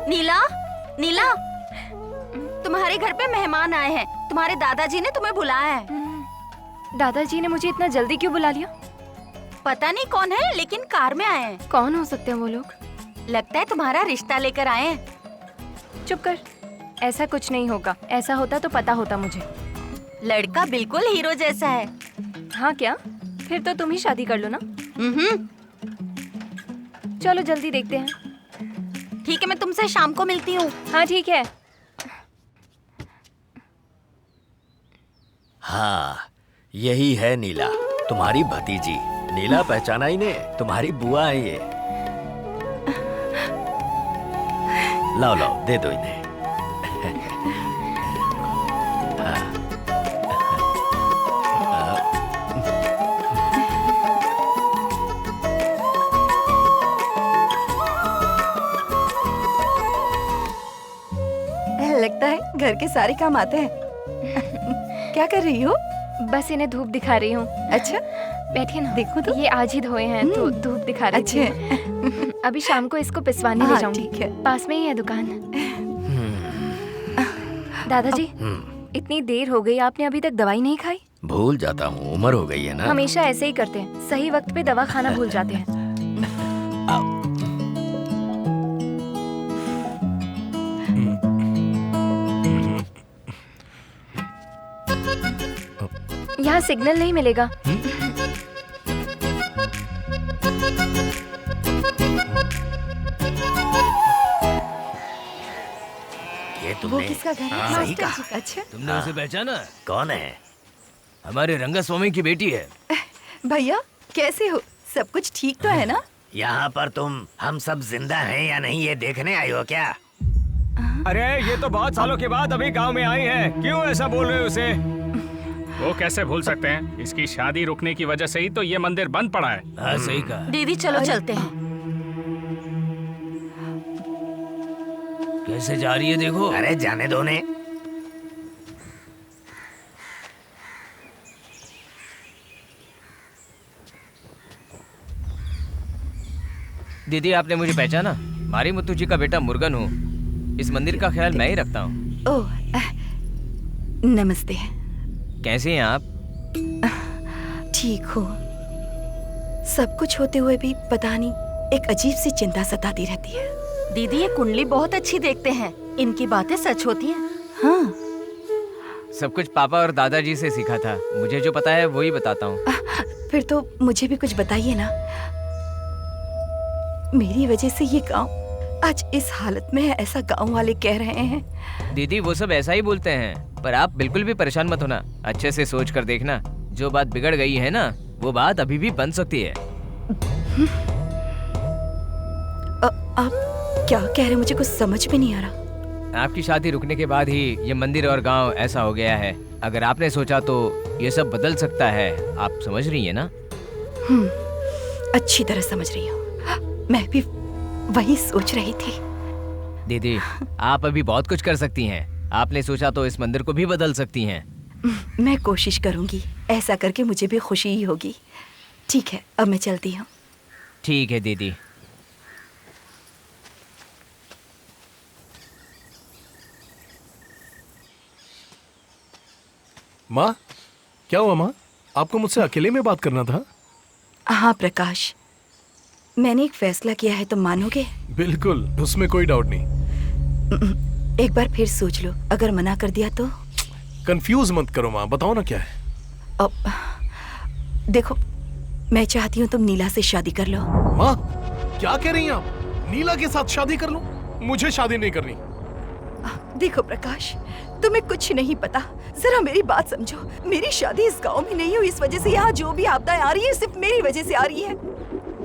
नीला, नीला, तुम्हारे घर पे मेहमान आए हैं। तुम्हारे दादाजी ने तुम्हें बुलाया है। दादाजी ने मुझे इतना जल्दी क्यों बुला लिया? पता नहीं कौन है, लेकिन कार में आए हैं। कौन हो सकते हैं वो लोग? लगता है तुम्हारा रिश्ता लेकर आए हैं। चुप कर, ऐसा कुछ नहीं होगा। ऐसा होता तो पता होता मुझे। लड़का बिल्कुल हीरो जैसा है। हाँ क्या? फिर तो तुम ही शादी कर लो ना। चलो जल्दी देखते हैं। ठीक है, मैं तुमसे शाम को मिलती हूँ। हाँ ठीक है। हाँ, यही है नीला, तुम्हारी भतीजी। नीला पहचाना ही ने, तुम्हारी बुआ है ये। लाओ लाओ, दे दो इन्हें। लगता है घर के सारे काम आते हैं। क्या कर रही हो? बस इन्हें धूप दिखा रही हूँ। अच्छा, बैठिए ना। देखो तो। ये आज ही धोए हैं तो धूप दिखा रही थी। अच्छे। अभी शाम को इसको पिसवाने ले हाँ, जाऊंगी। ठीक है। पास में ही है दुकान। दादाजी, इतनी देर हो गई, आपने अभी तक दवाई नहीं खाई? भूल जाता हूँ, उम्र हो गई है ना। हमेशा ऐसे ही करते हैं, सही वक्त पे दवा खाना भूल जाते हैं। यहाँ सिग्नल नहीं मिलेगा। ये वो तुमने किसका घर है? हाँ, सही मास्टर कहा। जी का। अच्छा तुमने उसे पहचाना? कौन है? हमारे रंगास्वामी की बेटी है। भैया, कैसे हो? सब कुछ ठीक तो है ना? यहाँ पर तुम हम सब जिंदा हैं या नहीं ये देखने आई हो क्या? अरे ये तो बहुत सालों के बाद अभी गांव में आई है, क्यों ऐसा बोल रहे हो उसे? वो कैसे भूल सकते हैं? इसकी शादी रुकने की वजह से ही तो ये मंदिर बंद पड़ा है। हाँ सही कहा। दीदी चलो चलते हैं। कैसे जा रही है देखो। अरे जाने दो ने। दीदी आपने मुझे पहचाना? मारी मुत्तू जी का बेटा मुर्गन हूँ। इस मंदिर का ख्याल मैं ही रखता हूँ। ओह, नमस्ते। कैसे हैं आप? ठीक हो? सब कुछ होते हुए भी पता नहीं, एक अजीब सी चिंता सताती रहती है। दीदी ये कुंडली बहुत अच्छी देखते हैं। इनकी बातें सच होती हैं। हाँ, सब कुछ पापा और दादाजी से सीखा था। मुझे जो पता है वो ही बताता हूँ। फिर तो मुझे भी कुछ बताइए ना। मेरी वजह से ये गांव आज इस हालत में है, ऐसा गांव वाले कह रहे हैं। दीदी वो सब ऐसा ही बोलते हैं, पर आप बिल्कुल भी परेशान मत होना। अच्छे से सोच कर देखना, जो बात बिगड़ गई है ना, वो बात अभी भी बन सकती है। आप क्या कह रहे हैं? मुझे कुछ समझ में नहीं आ रहा। आपकी शादी रुकने के बाद ही ये मंदिर और गांव ऐसा हो गया है। अगर आपने सोचा तो ये सब बदल सकता है। आप समझ रही है ना? अच्छी तरह समझ रही हूँ। मैं भी वही सोच रही थी। दीदी आप अभी बहुत कुछ कर सकती हैं। आपने सोचा तो इस मंदिर को भी बदल सकती हैं। मैं कोशिश करूंगी। ऐसा करके मुझे भी खुशी ही होगी। ठीक है, अब मैं चलती हूँ। ठीक है दीदी। माँ, क्या हुआ माँ? आपको मुझसे अकेले में बात करना था? हाँ प्रकाश, मैंने एक फैसला किया है, तुम मानोगे? बिल्कुल, उसमें कोई डाउट नहीं। एक बार फिर सोच लो, अगर मना कर दिया तो? कंफ्यूज मत करो माँ, बताओ ना क्या है। अब देखो, मैं चाहती हूँ तुम नीला से शादी कर लो। माँ, क्या कह रही हैं आप? नीला के साथ शादी कर लूं? मुझे शादी नहीं करनी। देखो प्रकाश, तुम्हें कुछ नहीं पता, जरा मेरी बात समझो। मेरी शादी इस गांव में नहीं हुई, इस वजह से यहाँ जो भी आपदाएं आ रही है सिर्फ मेरी वजह से आ रही है।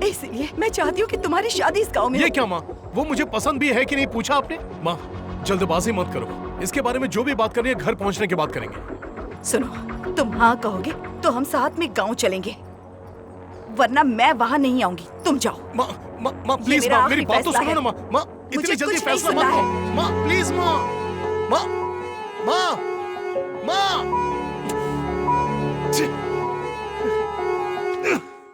इसलिए मैं चाहती हूँ कि तुम्हारी शादी इस गांव में ये हो। क्या माँ? वो मुझे पसंद भी है कि नहीं पूछा आपने? माँ, जल्दबाजी मत करो। इसके बारे में जो भी बात करनी है घर पहुँचने के बाद करेंगे। सुनो, तुम हाँ कहोगे तो हम साथ में गाँव चलेंगे, वरना मैं वहाँ नहीं आऊंगी। तुम जाओ। माँ, माँ, माँ प्लीज मेरा माँ, मेरी आखिरी बात तो फैसला सुनो है। ना माँ। माँ, इतनी मुझे जल्दी कुछ नहीं फैसला मत सुनना लो। माँ प्लीज माँ, माँ, माँ, माँ। छी।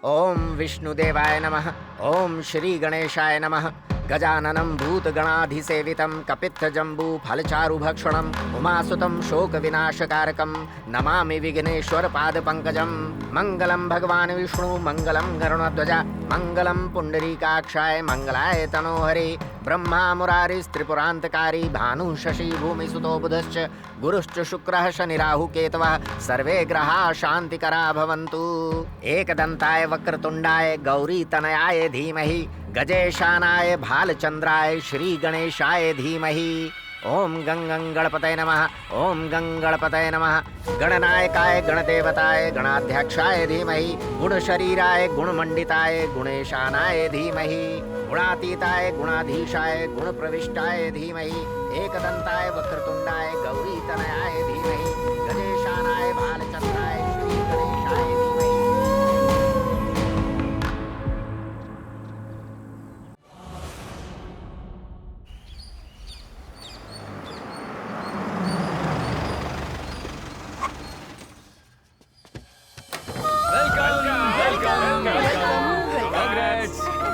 ओम विष्णुदेवाय नमः। ओम श्री गणेशाय नमः। गजाननं भूतगणाधिसेवितं कपित्थजम्बू फलचारुभक्षणं उमासुतं शोकविनाशकारकं नमामि विघ्नेश्वर पादपङ्कजं। मङ्गलं भगवान् विष्णु मङ्गलं गरुडध्वज मङ्गलं पुण्डरीकाक्षाय मङ्गलाय तनोहरे। ब्रह्मा मुरारिस्त्रिपुरान्तकारी भानुः शशि भूमिसुतो बुधश्च गुरुश्च शुक्रः शनिराहुः केतवः सर्वे ग्रहाः शान्तिकरा भवन्तु। एकदन्ताय वक्रतुण्डाय गौरीतनयाय धीमहि गजेशानाय भालचंद्राय श्री गणेशाय धीमहि। ओम गंगं गणपतये नमः। ओम गंगणपतये नमः। गणनायकाय गणदेवताय गणाध्यक्षाय धीमहि गुणशरीराय गुणमंडिताय गुणेशानाय धीमहि गुणातीताय गुणाधीशाय गुणप्रविष्टाय धीमहि एकदंताय वक्रतुंडाय गौरीतनयाय धीमहि गजेशानाय भालचंद्राय श्री गणेशाय धीमहि।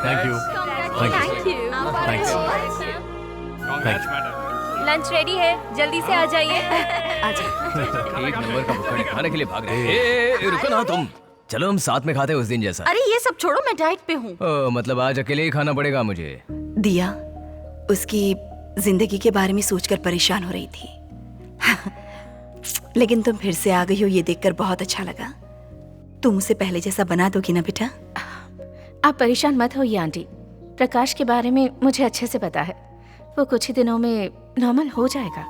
Thank you. Thank you. Thanks. Congrats madam. Lunch ready है, जल्दी से आ जाइए। एक नंबर का भुक्कड़ खाने के लिए भाग रहे हैं। ए, रुको ना तुम। चलो हम साथ में खाते हैं उस दिन जैसा। अरे ये सब छोड़ो, मैं डाइट पे हूँ। मतलब आज अकेले ही खाना पड़ेगा मुझे। दिया उसकी जिंदगी के बारे में सोचकर परेशान हो रही थी। लेकिन तुम फिर से आ गई हो, ये देखकर बहुत अच्छा लगा। तुम उसे पहले जैसा बना दोगी ना बेटा? आप परेशान मत होइए आंटी, प्रकाश के बारे में मुझे अच्छे से पता है। वो कुछ ही दिनों में नॉर्मल हो जाएगा।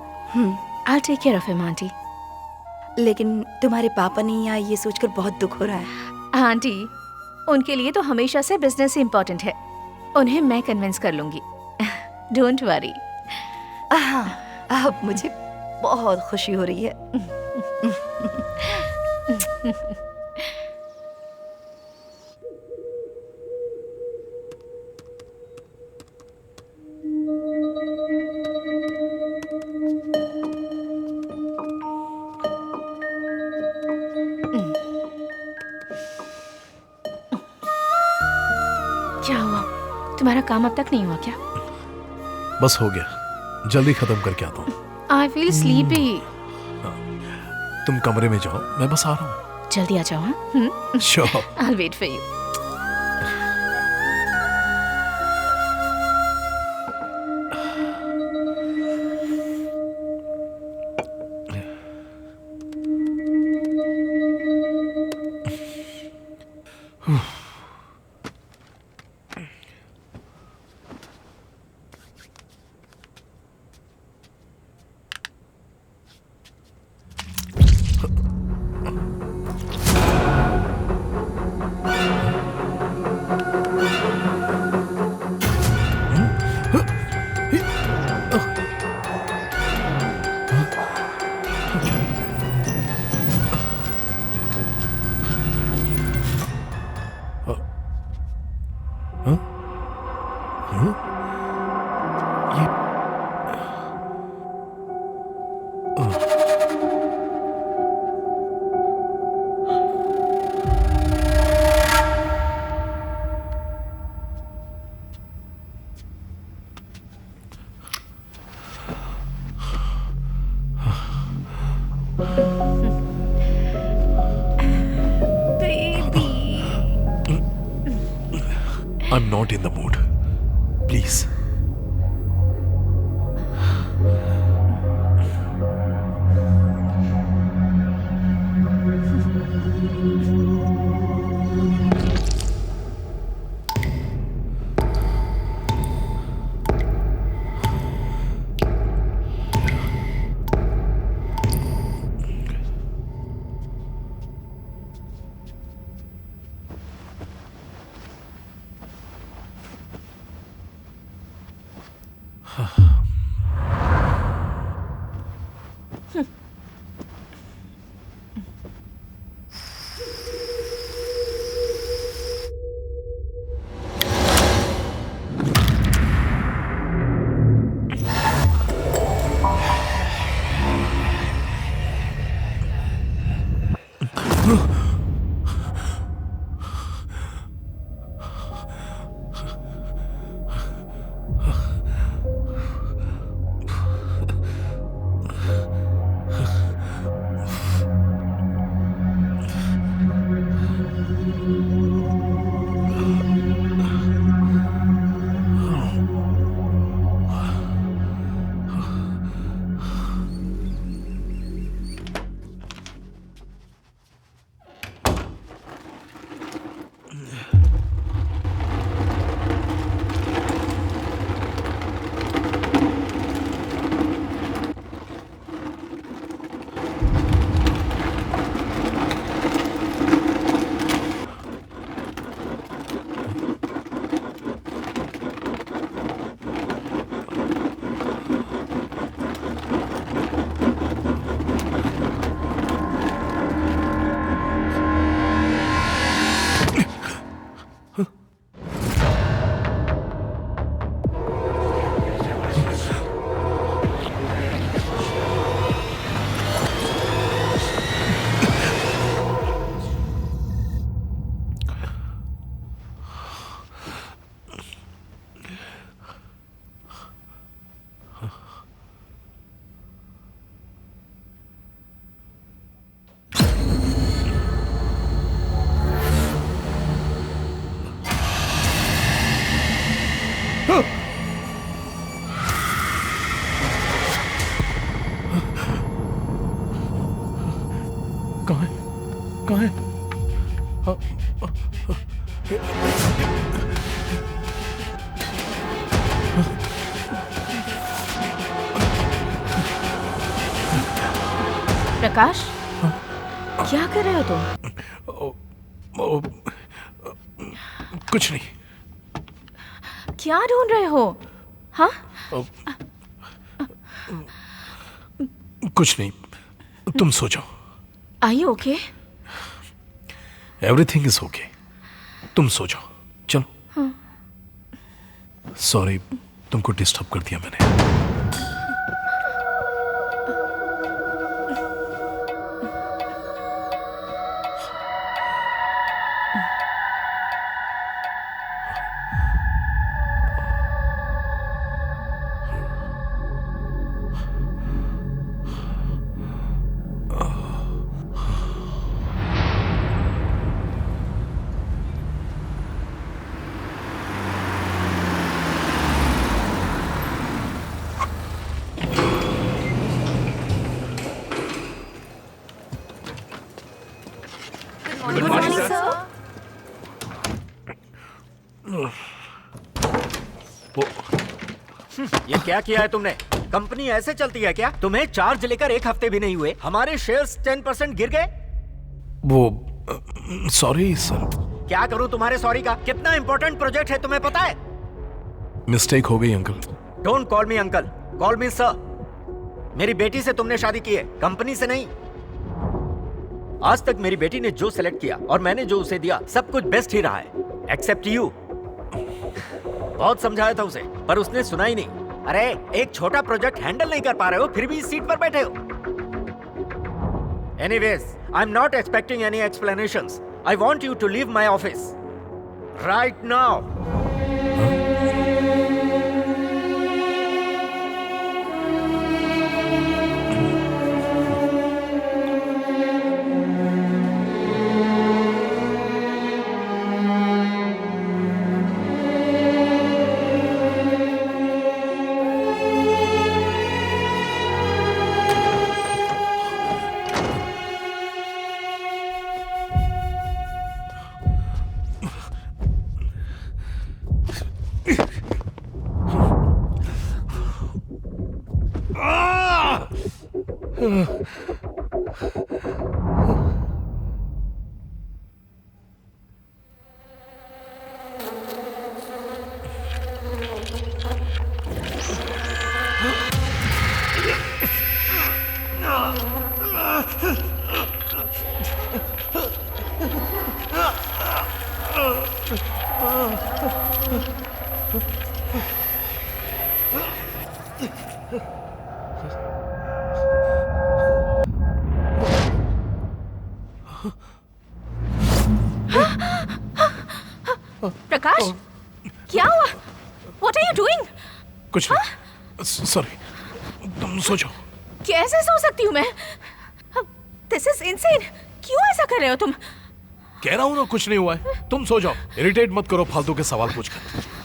I'll take care of him, aunty. लेकिन तुम्हारे पापा नहीं आए, ये सोचकर बहुत दुख हो रहा है। आंटी, उनके लिए तो हमेशा से बिजनेस ही इम्पोर्टेंट है। उन्हें मैं कन्विंस कर लूंगी। Don't worry. अब मुझे बहुत खुशी हो रही है। क्या हुआ? तुम्हारा काम अब तक नहीं हुआ क्या? बस हो गया, जल्दी खत्म करके आता हूँ। I feel sleepy. तुम कमरे में जाओ, मैं बस आ रहा हूँ। जल्दी आ जाओ। हाँ, sure. I'll wait for you. I'm not in the mood. Please. प्रकाश, क्या कर रहे हो तुम? कुछ नहीं। क्या ढूंढ रहे हो? हाँ? कुछ नहीं, तुम सो जाओ। Are you okay? Everything is okay, तुम सो जाओ। चलो। सॉरी, तुमको डिस्टर्ब कर दिया मैंने। ये क्या किया है तुमने? कंपनी ऐसे चलती है क्या? तुम्हें चार्ज लेकर 1 हफ्ते भी नहीं हुए, हमारे शेयर्स 10% गिर गए। वो सॉरी सर। क्या करूं तुम्हारे सॉरी का? कितना इंपॉर्टेंट प्रोजेक्ट है तुम्हें पता है? मिस्टेक हो गई uncle. Don't call me uncle, call me sir. मेरी बेटी से तुमने शादी की है, कंपनी से नहीं। आज तक मेरी बेटी ने जो सिलेक्ट किया और मैंने जो उसे दिया, सब कुछ बेस्ट ही रहा है, एक्सेप्ट यू। बहुत समझाया था उसे, पर उसने सुना ही नहीं। अरे एक छोटा प्रोजेक्ट हैंडल नहीं कर पा रहे हो, फिर भी इस सीट पर बैठे हो। Anyways, I am not expecting any explanations. I want you to leave my office right now. Prakash, क्या हुआ? What are you doing? कुछ नहीं, सॉरी, तुम सो जाओ। कैसे सो सकती हूँ मैं? This is insane. क्यों ऐसा कर रहे हो तुम? कह रहा हूं ना कुछ नहीं हुआ है, तुम सो जाओ। इरिटेट मत करो फालतू के सवाल पूछकर।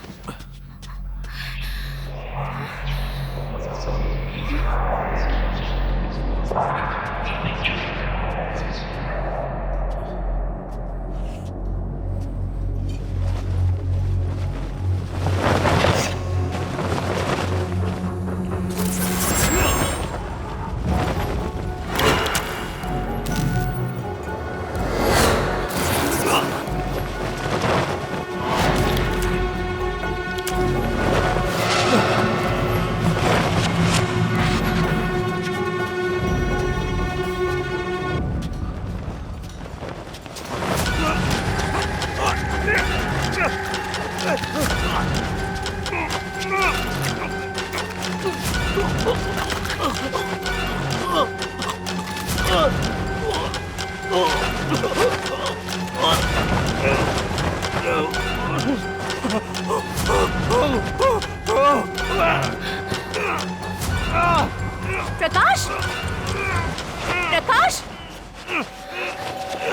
प्रकाश, प्रकाश,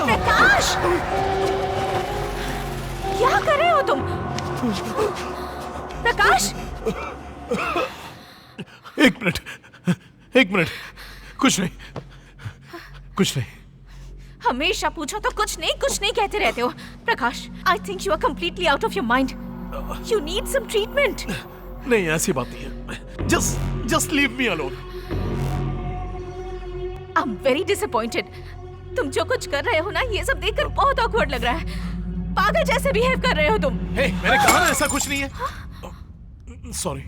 प्रकाश, क्या कर रहे हो तुम? प्रकाश, एक मिनट, कुछ नहीं, कुछ नहीं। हमेशा पूछो तो कुछ नहीं कहते रहते हो। Prakash, I think you are completely out of your mind. You need some treatment. नहीं, ऐसी बात नहीं है। Just leave me alone. I am very disappointed. तुम जो कुछ कर रहे हो ना, ये सब देखकर बहुत ऑकवर्ड लग रहा है। पागल जैसे बिहेव कर रहे हो तुम। हे, मैंने कहा ना ऐसा कुछ नहीं है। Sorry.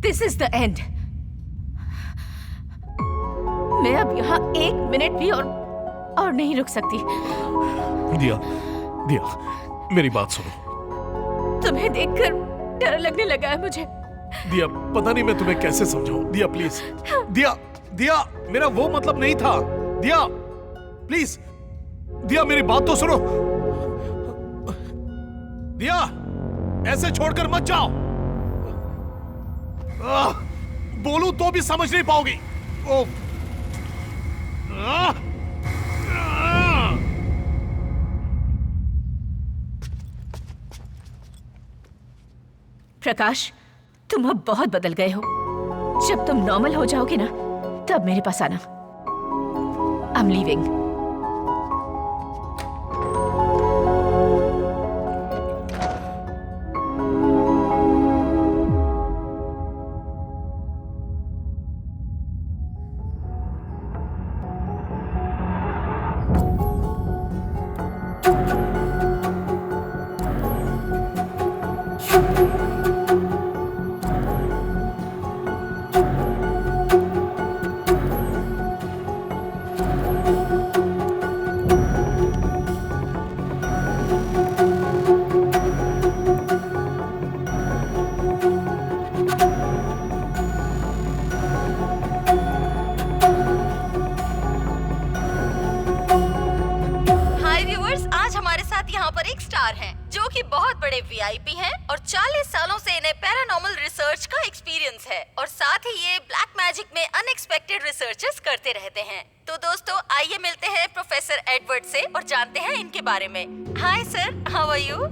This is the end. मैं अब यहाँ 1 मिनट भी और नहीं रुक सकती। दिया, मेरी बात सुनो। तुम्हें देखकर डर लगने लगा है मुझे। दिया, पता नहीं मैं तुम्हें कैसे समझाऊं। दिया प्लीज। दिया, मेरा वो मतलब नहीं था। दिया प्लीज। दिया, मेरी बात तो सुनो। दिया, ऐसे छोड़कर मत जाओ। बोलूं तो भी समझ नहीं पाओगी। प्रकाश, तुम अब बहुत बदल गए हो। जब तुम नॉर्मल हो जाओगे ना, तब मेरे पास आना। I am leaving. जो कि बहुत बड़े वीआईपी हैं और 40 सालों से इन्हें पैरानॉर्मल रिसर्च का एक्सपीरियंस है और साथ ही ये ब्लैक मैजिक में अनएक्सपेक्टेड रिसर्चेस करते रहते हैं। तो दोस्तों, आइए मिलते हैं प्रोफेसर एडवर्ड से और जानते हैं इनके बारे में। Hi sir, how are you?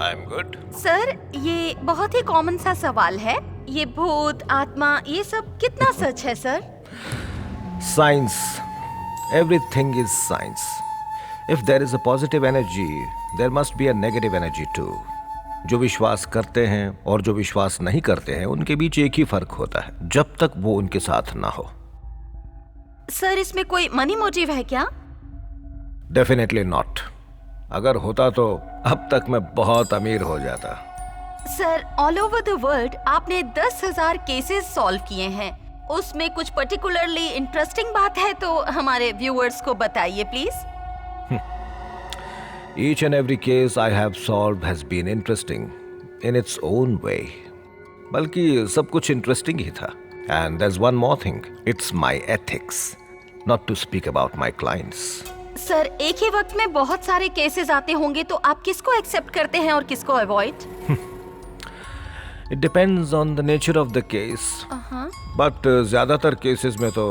I am good. Sir, ये बहुत ही कॉमन सा सवाल है, ये भूत, आत्मा, ये सब कितना सच है sir? Science. Everything is science. If there is a positive energy, there must be a negative energy too. जो विश्वास करते हैं और जो विश्वास नहीं करते हैं, उनके बीच एक ही फर्क होता है, जब तक वो उनके साथ ना हो। सर, इसमें कोई मनी मोटिव है क्या? Definitely not. अगर होता तो अब तक मैं बहुत अमीर हो जाता। Sir, all over the world आपने 10,000 केसेस सॉल्व किए हैं, उसमें कुछ पर्टिकुलरली इंटरेस्टिंग बात है तो हमारे व्यूअर्स को बताइए please. Each and every case I have solved has been interesting in its own way. बल्कि सब कुछ इंटरेस्टिंग ही था। And there's one more thing. It's my ethics, not to speak about my clients. Sir, एक ही वक्त में बहुत सारे cases आते होंगे तो आप किसको एक्सेप्ट करते हैं और किसको avoid? It depends on the nature of the case. But ज़्यादातर केसेस में तो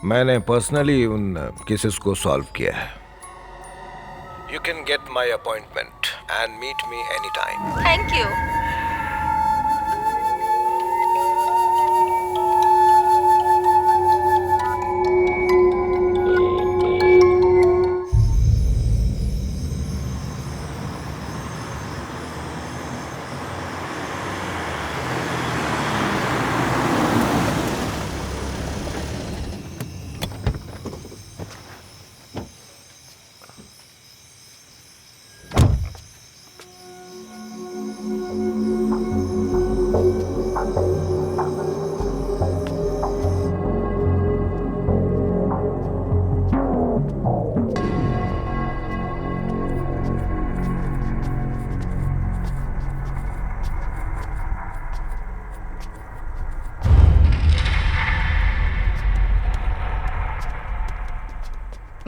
मैंने पर्सनली उन केसेस को सॉल्व किया है। You can get my appointment and meet me anytime. Thank you.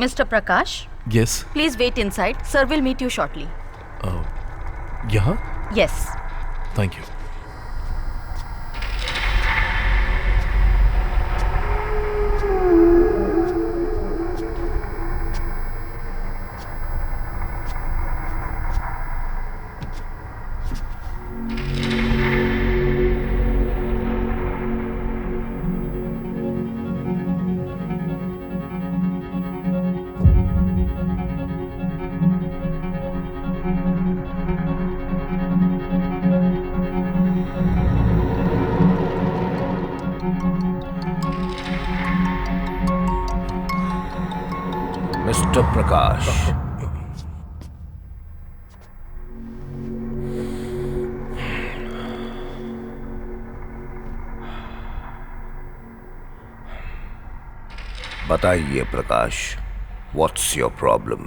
Mr. Prakash, Yes. please wait inside. Sir will meet you shortly. यहाँ? Yes. Thank you. Doctor प्रकाश, बताइए प्रकाश, व्हाट्स योर प्रॉब्लम?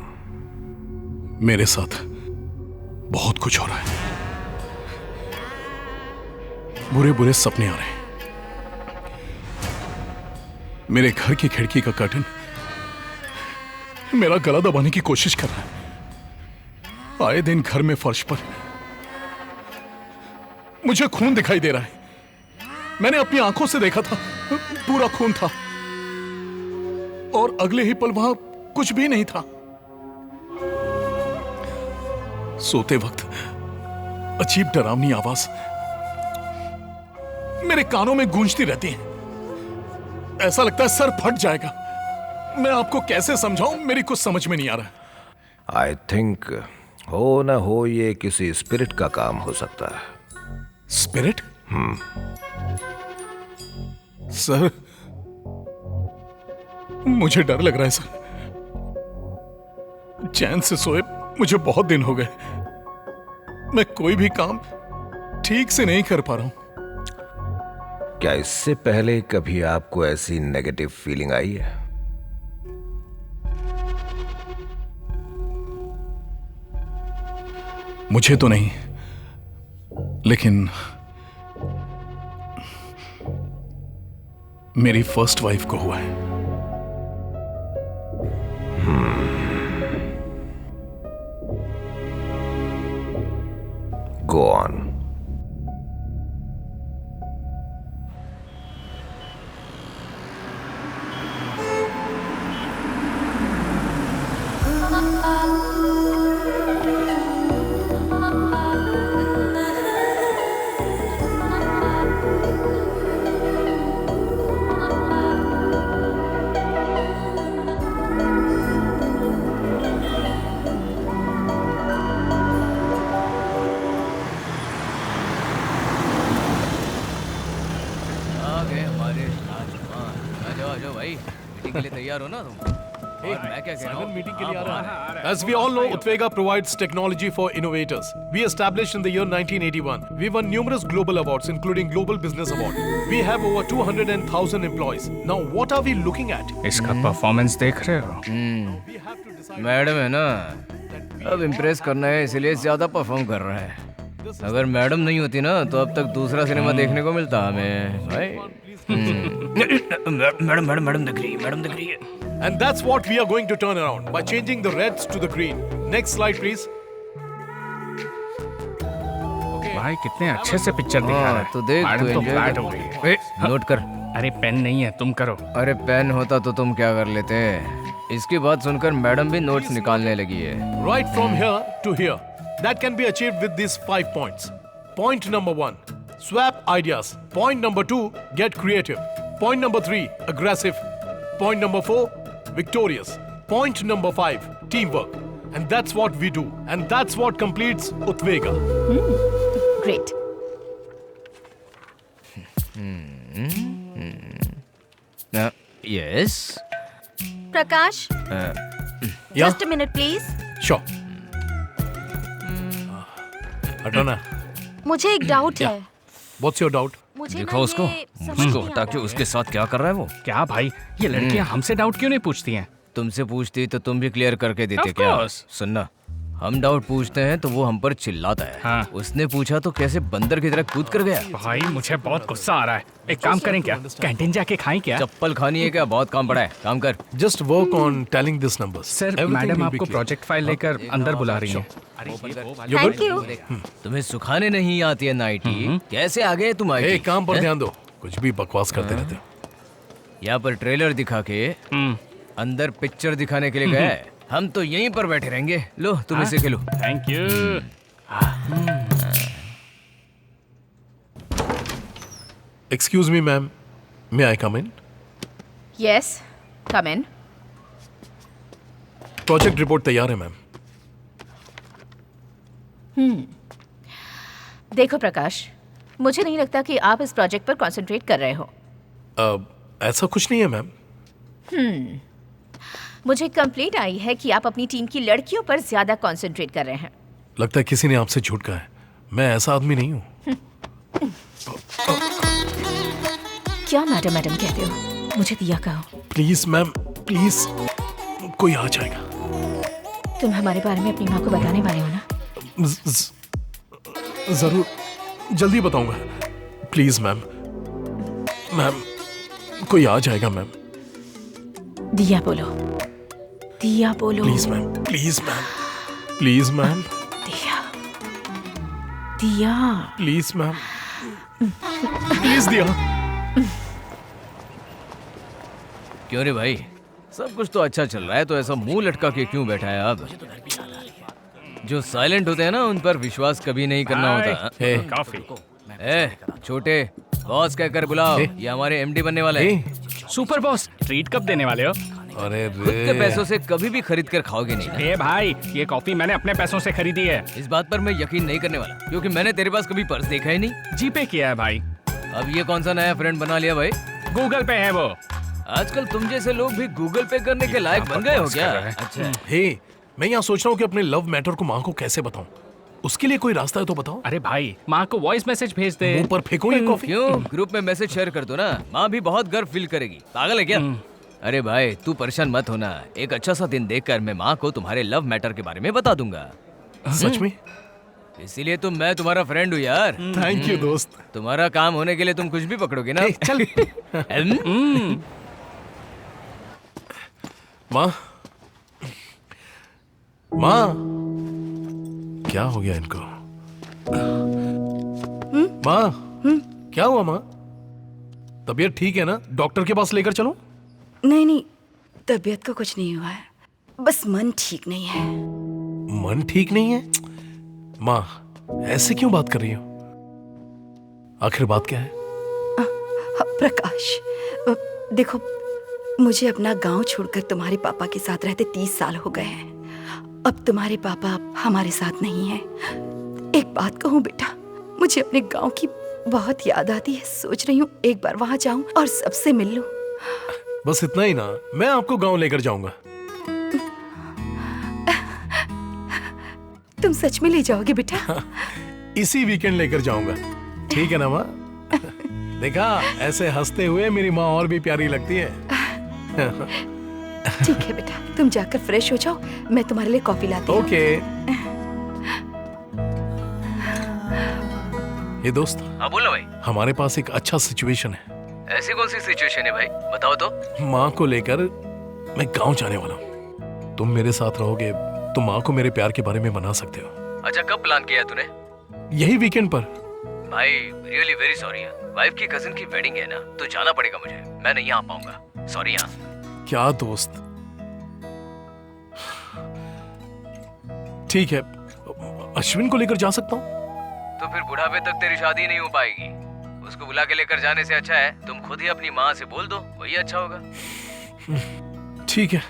मेरे साथ बहुत कुछ हो रहा है। बुरे बुरे सपने आ रहे हैं। मेरे घर की खिड़की का कर्टन मेरा गला दबाने की कोशिश कर रहा है। आए दिन घर में फर्श पर मुझे खून दिखाई दे रहा है। मैंने अपनी आंखों से देखा था, पूरा खून था, और अगले ही पल वहां कुछ भी नहीं था। सोते वक्त अजीब डरावनी आवाज मेरे कानों में गूंजती रहती है। ऐसा लगता है सर फट जाएगा। मैं आपको कैसे समझाऊं, मेरी कुछ समझ में नहीं आ रहा। आई थिंक हो ना हो ये किसी स्पिरिट का काम हो सकता है। स्पिरिट? सर, मुझे डर लग रहा है सर। चैन से सोए मुझे बहुत दिन हो गए। मैं कोई भी काम ठीक से नहीं कर पा रहा हूं। क्या इससे पहले कभी आपको ऐसी नेगेटिव फीलिंग आई है? मुझे तो नहीं, लेकिन मेरी फर्स्ट वाइफ को हुआ है। Go on. As we all know, Utvega provides technology for innovators. We established in the year 1981. We won numerous global awards, including Global Business Award. We have over 200,000 employees. Now, what are we looking at? इसका performance देख रहे हो? Madam है ना, अब impress करना है इसलिए ज्यादा परफॉर्म कर रहा है। अगर मैडम नहीं होती ना तो अब तक दूसरा सिनेमा देखने को मिलता हमें भाई। मैडम दिख रही है। And that's what we are going to turn around by changing the reds to the green. Next slide, please. भाई कितने अच्छे से पिक्चर दिखा रहा है। तो देख, मैडम तो तो enjoy फ्लैट कर। हो गई है। नोट कर। अरे पेन नहीं है, तुम करो। अरे पेन होता तो तुम क्या कर लेते? इसकी बात सुनकर मैडम भी नोट्स निकालने लगी है। Right from here to here. That can be achieved with these 5 points. Point number 1, swap ideas. Point number 2, get creative. Point number 3, aggressive. Point number 4, victorious. Point number 5, teamwork. And that's what we do. And that's what completes Utvega. Great. Yes. Prakash, Yeah? just a minute please. Sure. हटो ना। मुझे एक doubt है। What's your doubt? मुझे देखो ना उसको, ये समझ मुझको नहीं हटा आता के है। उसके साथ क्या कर रहा है वो? क्या भाई, ये लड़कियां हमसे डाउट क्यों नहीं पूछती हैं? तुमसे पूछती तो तुम भी क्लियर करके देते Of क्या? course. सुनना, हम डाउट पूछते हैं तो वो हम पर चिल्लाता है। हाँ। उसने पूछा तो कैसे बंदर की तरह कूद कर गया। भाई मुझे बहुत गुस्सा आ रहा है। एक काम करें क्या, कैंटीन जाके खाएं क्या? चप्पल खानी है क्या? बहुत काम पड़ा है, काम कर। Just work on telling these numbers. Sir, Everything madam will be आपको clear. प्रोजेक्ट फाइल लेकर अंदर बुला रही हैं। You Thank good? you. तुम्हें सुखाने नहीं आती है नाइटी, कैसे आ गए तुम आईटी? Hey, काम पर ध्यान दो। कुछ भी बकवास करते रहते हो। यहाँ पर ट्रेलर दिखा के अंदर पिक्चर दिखाने के लिए गया है। हम तो यहीं पर बैठे रहेंगे। लो तुम इसे खेलो। Thank you. Excuse me, ma'am. May I come in? Yes, come in. Project report तैयार है मैम। देखो प्रकाश, मुझे नहीं लगता कि आप इस प्रोजेक्ट पर कंसंट्रेट कर रहे हो। ऐसा कुछ नहीं है मैम। मुझे कंप्लेंट आई है कि आप अपनी टीम की लड़कियों पर ज्यादा कंसंट्रेट कर रहे हैं। लगता है किसी ने आपसे झूठ कहा है। मैं ऐसा आदमी नहीं हूँ। क्या मैडम मैडम कहते हो? मुझे दिया कहो। प्लीज मैम, प्लीज, कोई आ जाएगा। तुम हमारे बारे में अपनी माँ को बताने वाले हो ना? जरूर, जल्दी बताऊंगा। प्लीज मैम, मैम कोई आ जाएगा मैम। दिया बोलो, दिया बोलो। Please ma'am, please ma'am, please ma'am. दिया, दिया, प्लीज मैम, प्लीज दिया। क्यों रे भाई, सब कुछ तो अच्छा चल रहा है, तो ऐसा मुंह लटका के क्यों बैठा है अब? जो साइलेंट होते हैं ना, उन पर विश्वास कभी नहीं करना होता। कॉफी। छोटे बॉस कहकर बुलाओ, ये हमारे एमडी बनने वाले हैं। सुपर बॉस, ट्रीट कब देने वाले हो? अरे खुद के पैसों से कभी भी खरीद कर खाओगे नहीं ना? ए भाई, ये कॉफी मैंने अपने पैसों से खरीदी है। इस बात पर मैं यकीन नहीं करने वाला, क्योंकि मैंने तेरे पास कभी पर्स देखा ही नहीं। जीपे किया है भाई। अब ये कौन सा नया फ्रेंड बना लिया भाई? गूगल पे है वो। आजकल तुम जैसे लोग भी गूगल पे करने के लायक बन गए हो क्या? अच्छा। हे, मैं यहाँ सोच रहा हूँ कि अपने लव मैटर को माँ को कैसे बताऊँ। उसके लिए कोई रास्ता है तो बताओ। अरे भाई, माँ को वॉइस मैसेज भेज दे। मुंह पर फेंको ये कॉफी। क्यों? ग्रुप में मैसेज शेयर कर दो ना, माँ भी बहुत गर्व फील करेगी। पागल है क्या? अरे भाई तू परेशान मत होना, एक अच्छा सा दिन देखकर मैं माँ को तुम्हारे लव मैटर के बारे में बता दूंगा। सच में? इसीलिए तो मैं तुम्हारा फ्रेंड हूँ यार। थैंक यू दोस्त। तुम्हारा काम होने के लिए तुम कुछ भी पकड़ोगे ना। चल। माँ, माँ, क्या हो गया इनको? माँ, क्या हुआ माँ? तबीयत ठीक है ना? डॉक्टर के पास लेकर चलो। नहीं नहीं, तबीयत को कुछ नहीं हुआ है, बस मन ठीक नहीं है। मन ठीक नहीं है? माँ, ऐसे क्यों बात कर रही हो? आखिर बात क्या है? प्रकाश, देखो, मुझे अपना गांव छोड़कर तुम्हारे पापा के साथ रहते 30 साल हो गए हैं। अब तुम्हारे पापा हमारे साथ नहीं हैं। एक बात कहूँ बेटा, मुझे अपने गांव की बहुत याद आती है। सोच रही हूँ एक बार वहां जाऊं और सबसे मिल लूं। बस इतना ही ना? मैं आपको गांव लेकर जाऊंगा। तुम सच में ले जाओगे बेटा? इसी वीकेंड लेकर जाऊंगा, ठीक है ना माँ? देखा, ऐसे हंसते हुए मेरी माँ और भी प्यारी लगती है। ठीक है बेटा, तुम जाकर फ्रेश हो जाओ, मैं तुम्हारे लिए कॉफी लाती हूँ। ओके। ये दोस्त। हाँ बोलो भाई। हमारे पास एक अच्छा सिचुएशन है। ऐसी कौन सी सिचुएशन है भाई, बताओ तो। माँ को लेकर मैं गांव जाने वाला हूँ। तुम मेरे साथ रहोगे तो माँ को मेरे प्यार के बारे में बना सकते हो। अच्छा, कब प्लान किया तूने? यही वीकेंड पर। भाई रियली वेरी सॉरी, वाइफ की कजिन की वेडिंग है ना, तो जाना पड़ेगा मुझे, मैं नहीं आ पाऊंगा। सॉरी यार। क्या दोस्त? ठीक है, अश्विन को लेकर जा सकता हूँ। तो फिर बुढ़ापे तक तेरी शादी नहीं हो पाएगी। उसको बुला के लेकर जाने से अच्छा है तुम खुद ही अपनी माँ से बोल दो, वही अच्छा होगा। ठीक है,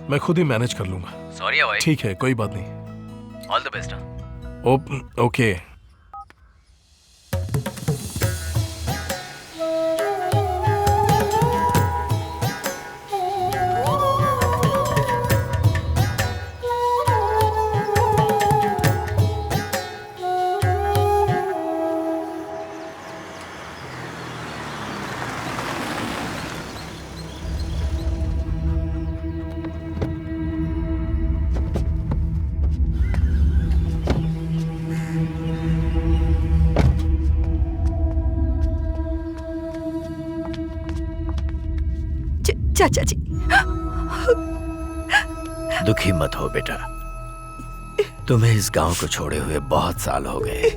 मैं खुद ही मैनेज कर लूंगा। सॉरी भाई। ठीक है, कोई बात नहीं। All the best. ओके। चाचा जी, दुखी मत हो बेटा, तुम्हें इस गांव को छोड़े हुए बहुत साल हो गए।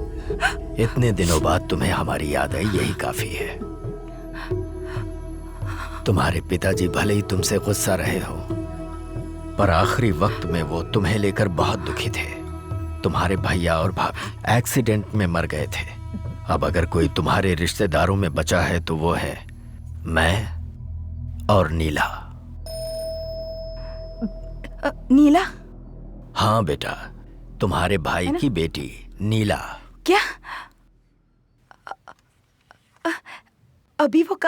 इतने दिनों बाद तुम्हें हमारी याद आई, यही काफी है। तुम्हारे पिताजी भले ही तुमसे गुस्सा रहे हो, पर आखिरी वक्त में वो तुम्हें लेकर बहुत दुखी थे। तुम्हारे भैया और भाभी एक्सीडेंट में मर गए थे। अब अगर कोई तुम्हारे रिश्तेदारों में बचा है तो वो है मैं और नीला। नीला? हाँ बेटा, तुम्हारे भाई की बेटी नीला। क्या? अभी वो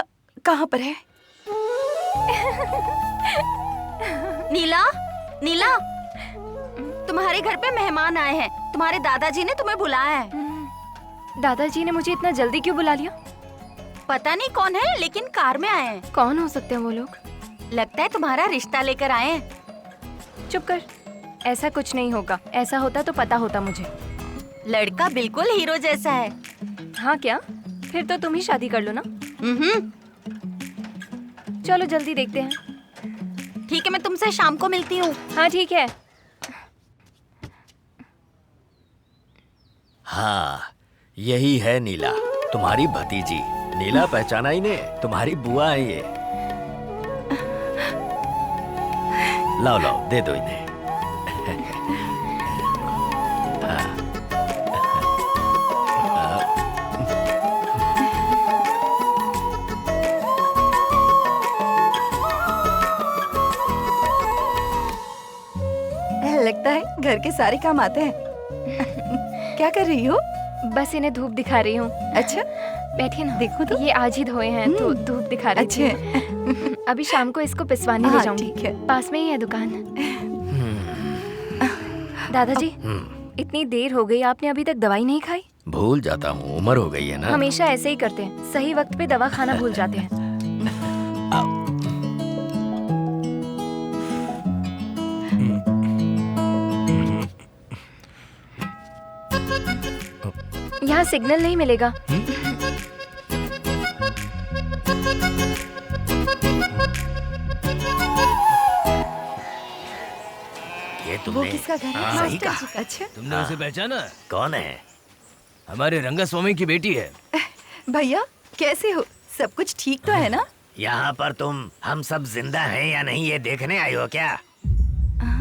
कहाँ पर है? नीला, नीला, तुम्हारे घर पे मेहमान आए हैं। तुम्हारे दादाजी ने तुम्हें बुलाया है। दादाजी ने मुझे इतना जल्दी क्यों बुला लिया? पता नहीं कौन है, लेकिन कार में आए हैं। कौन हो सकते हैं वो लोग? लगता है तुम्हारा रिश्ता लेकर आए हैं। चुप कर, ऐसा कुछ नहीं होगा। ऐसा होता तो पता होता मुझे। लड़का बिल्कुल हीरो जैसा है। हाँ क्या? फिर तो तुम ही शादी कर लो ना। चलो जल्दी देखते हैं। ठीक है, मैं तुमसे शाम को मिलती हूँ। हाँ ठीक है। हाँ, यही है नीला, तुम्हारी भतीजी। नीला पहचाना ही ने, तुम्हारी बुआ है ये। लाओ लाओ, दे दो इन्हें। लगता है घर के सारे काम आते हैं। क्या कर रही हो? बस इन्हें धूप दिखा रही हूँ। अच्छा, बैठिए ना। देखो तो। ये आज ही धोए हैं तो धूप दिखा रही थी। अभी शाम को इसको पिसवाने ले जाऊंगी। ठीक है। पास में ही है दुकान। दादाजी, इतनी देर हो गई, आपने अभी तक दवाई नहीं खाई? भूल जाता हूँ, उम्र हो गई है ना। हमेशा ऐसे ही करते हैं, सही वक्त पे दवा खाना भूल जाते हैं। यहाँ सिग्नल नहीं मिलेगा। ये वो तुमने किसका घर है? सही मास्टर कहा। जी का। अच्छा तुमने उसे पहचाना? कौन है? हमारे रंगास्वामी की बेटी है। भैया, कैसे हो? सब कुछ ठीक तो है ना? यहाँ पर तुम हम सब जिंदा हैं या नहीं ये देखने आई हो क्या?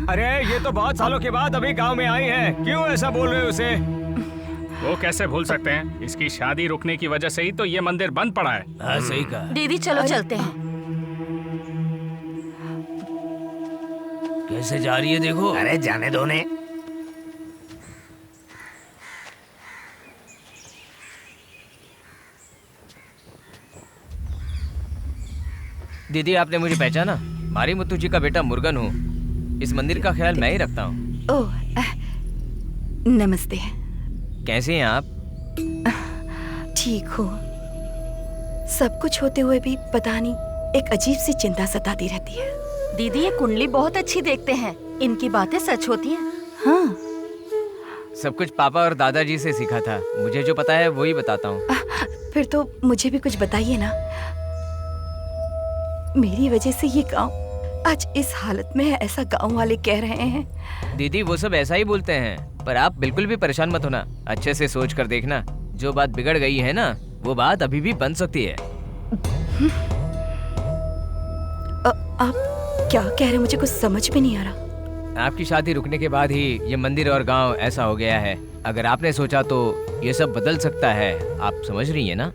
अरे ये तो बहुत सालों के बाद अभी गांव में आई है, क्यों ऐसा बोल रहे हो उसे? वो कैसे भूल सकते हैं? इसकी शादी रुकने की वजह से ही तो ये मंदिर बंद पड़ा है। हाँ सही कहा। दीदी चलो चलते हैं। कैसे जा रही है देखो। अरे जाने दो ने। दीदी आपने मुझे पहचाना? मारी मुत्तू जी का बेटा मुर्गन हूँ। इस मंदिर का ख्याल मैं ही रखता हूँ। ओह, नमस्ते। कैसे हैं आप? ठीक हो? सब कुछ होते हुए भी पता नहीं एक अजीब सी चिंता सताती रहती है। दीदी ये कुंडली बहुत अच्छी देखते हैं। इनकी बातें सच होती हैं। हाँ, सब कुछ पापा और दादाजी से सीखा था। मुझे जो पता है वही बताता हूँ। फिर तो मुझे भी कुछ बताइए ना। मेरी वजह से ये गांव आज इस हालत में है, ऐसा गांव वाले कह रहे हैं। दीदी वो सब ऐसा ही बोलते हैं, पर आप बिल्कुल भी परेशान मत होना। अच्छे से सोच कर देखना, जो बात बिगड़ गई है ना, वो बात अभी भी बन सकती है। आप क्या कह रहे हैं? मुझे कुछ समझ में नहीं आ रहा। आपकी शादी रुकने के बाद ही ये मंदिर और गांव ऐसा हो गया है। अगर आपने सोचा तो ये सब बदल सकता है। आप समझ रही है ना?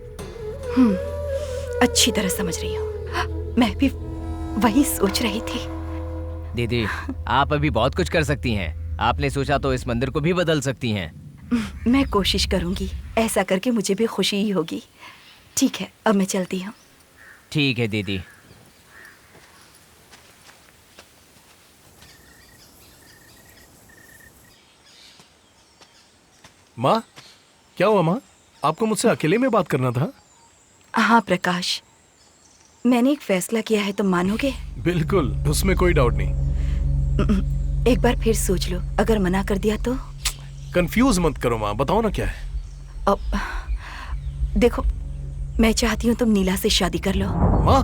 अच्छी तरह समझ रही हूँ। मैं भी वही सोच रही थी। दीदी आप अभी बहुत कुछ कर सकती हैं। आपने सोचा तो इस मंदिर को भी बदल सकती हैं। मैं कोशिश करूंगी। ऐसा करके मुझे भी खुशी ही होगी। ठीक है, अब मैं चलती हूँ। ठीक है दीदी। माँ, क्या हुआ माँ? आपको मुझसे अकेले में बात करना था? हाँ प्रकाश, मैंने एक फैसला किया है, तुम मानोगे? बिल्कुल, उसमें कोई डाउट नहीं। एक बार फिर सोच लो, अगर मना कर दिया तो? कंफ्यूज मत करो माँ, बताओ ना क्या है। अब देखो, मैं चाहती हूँ तुम नीला से शादी कर लो। माँ,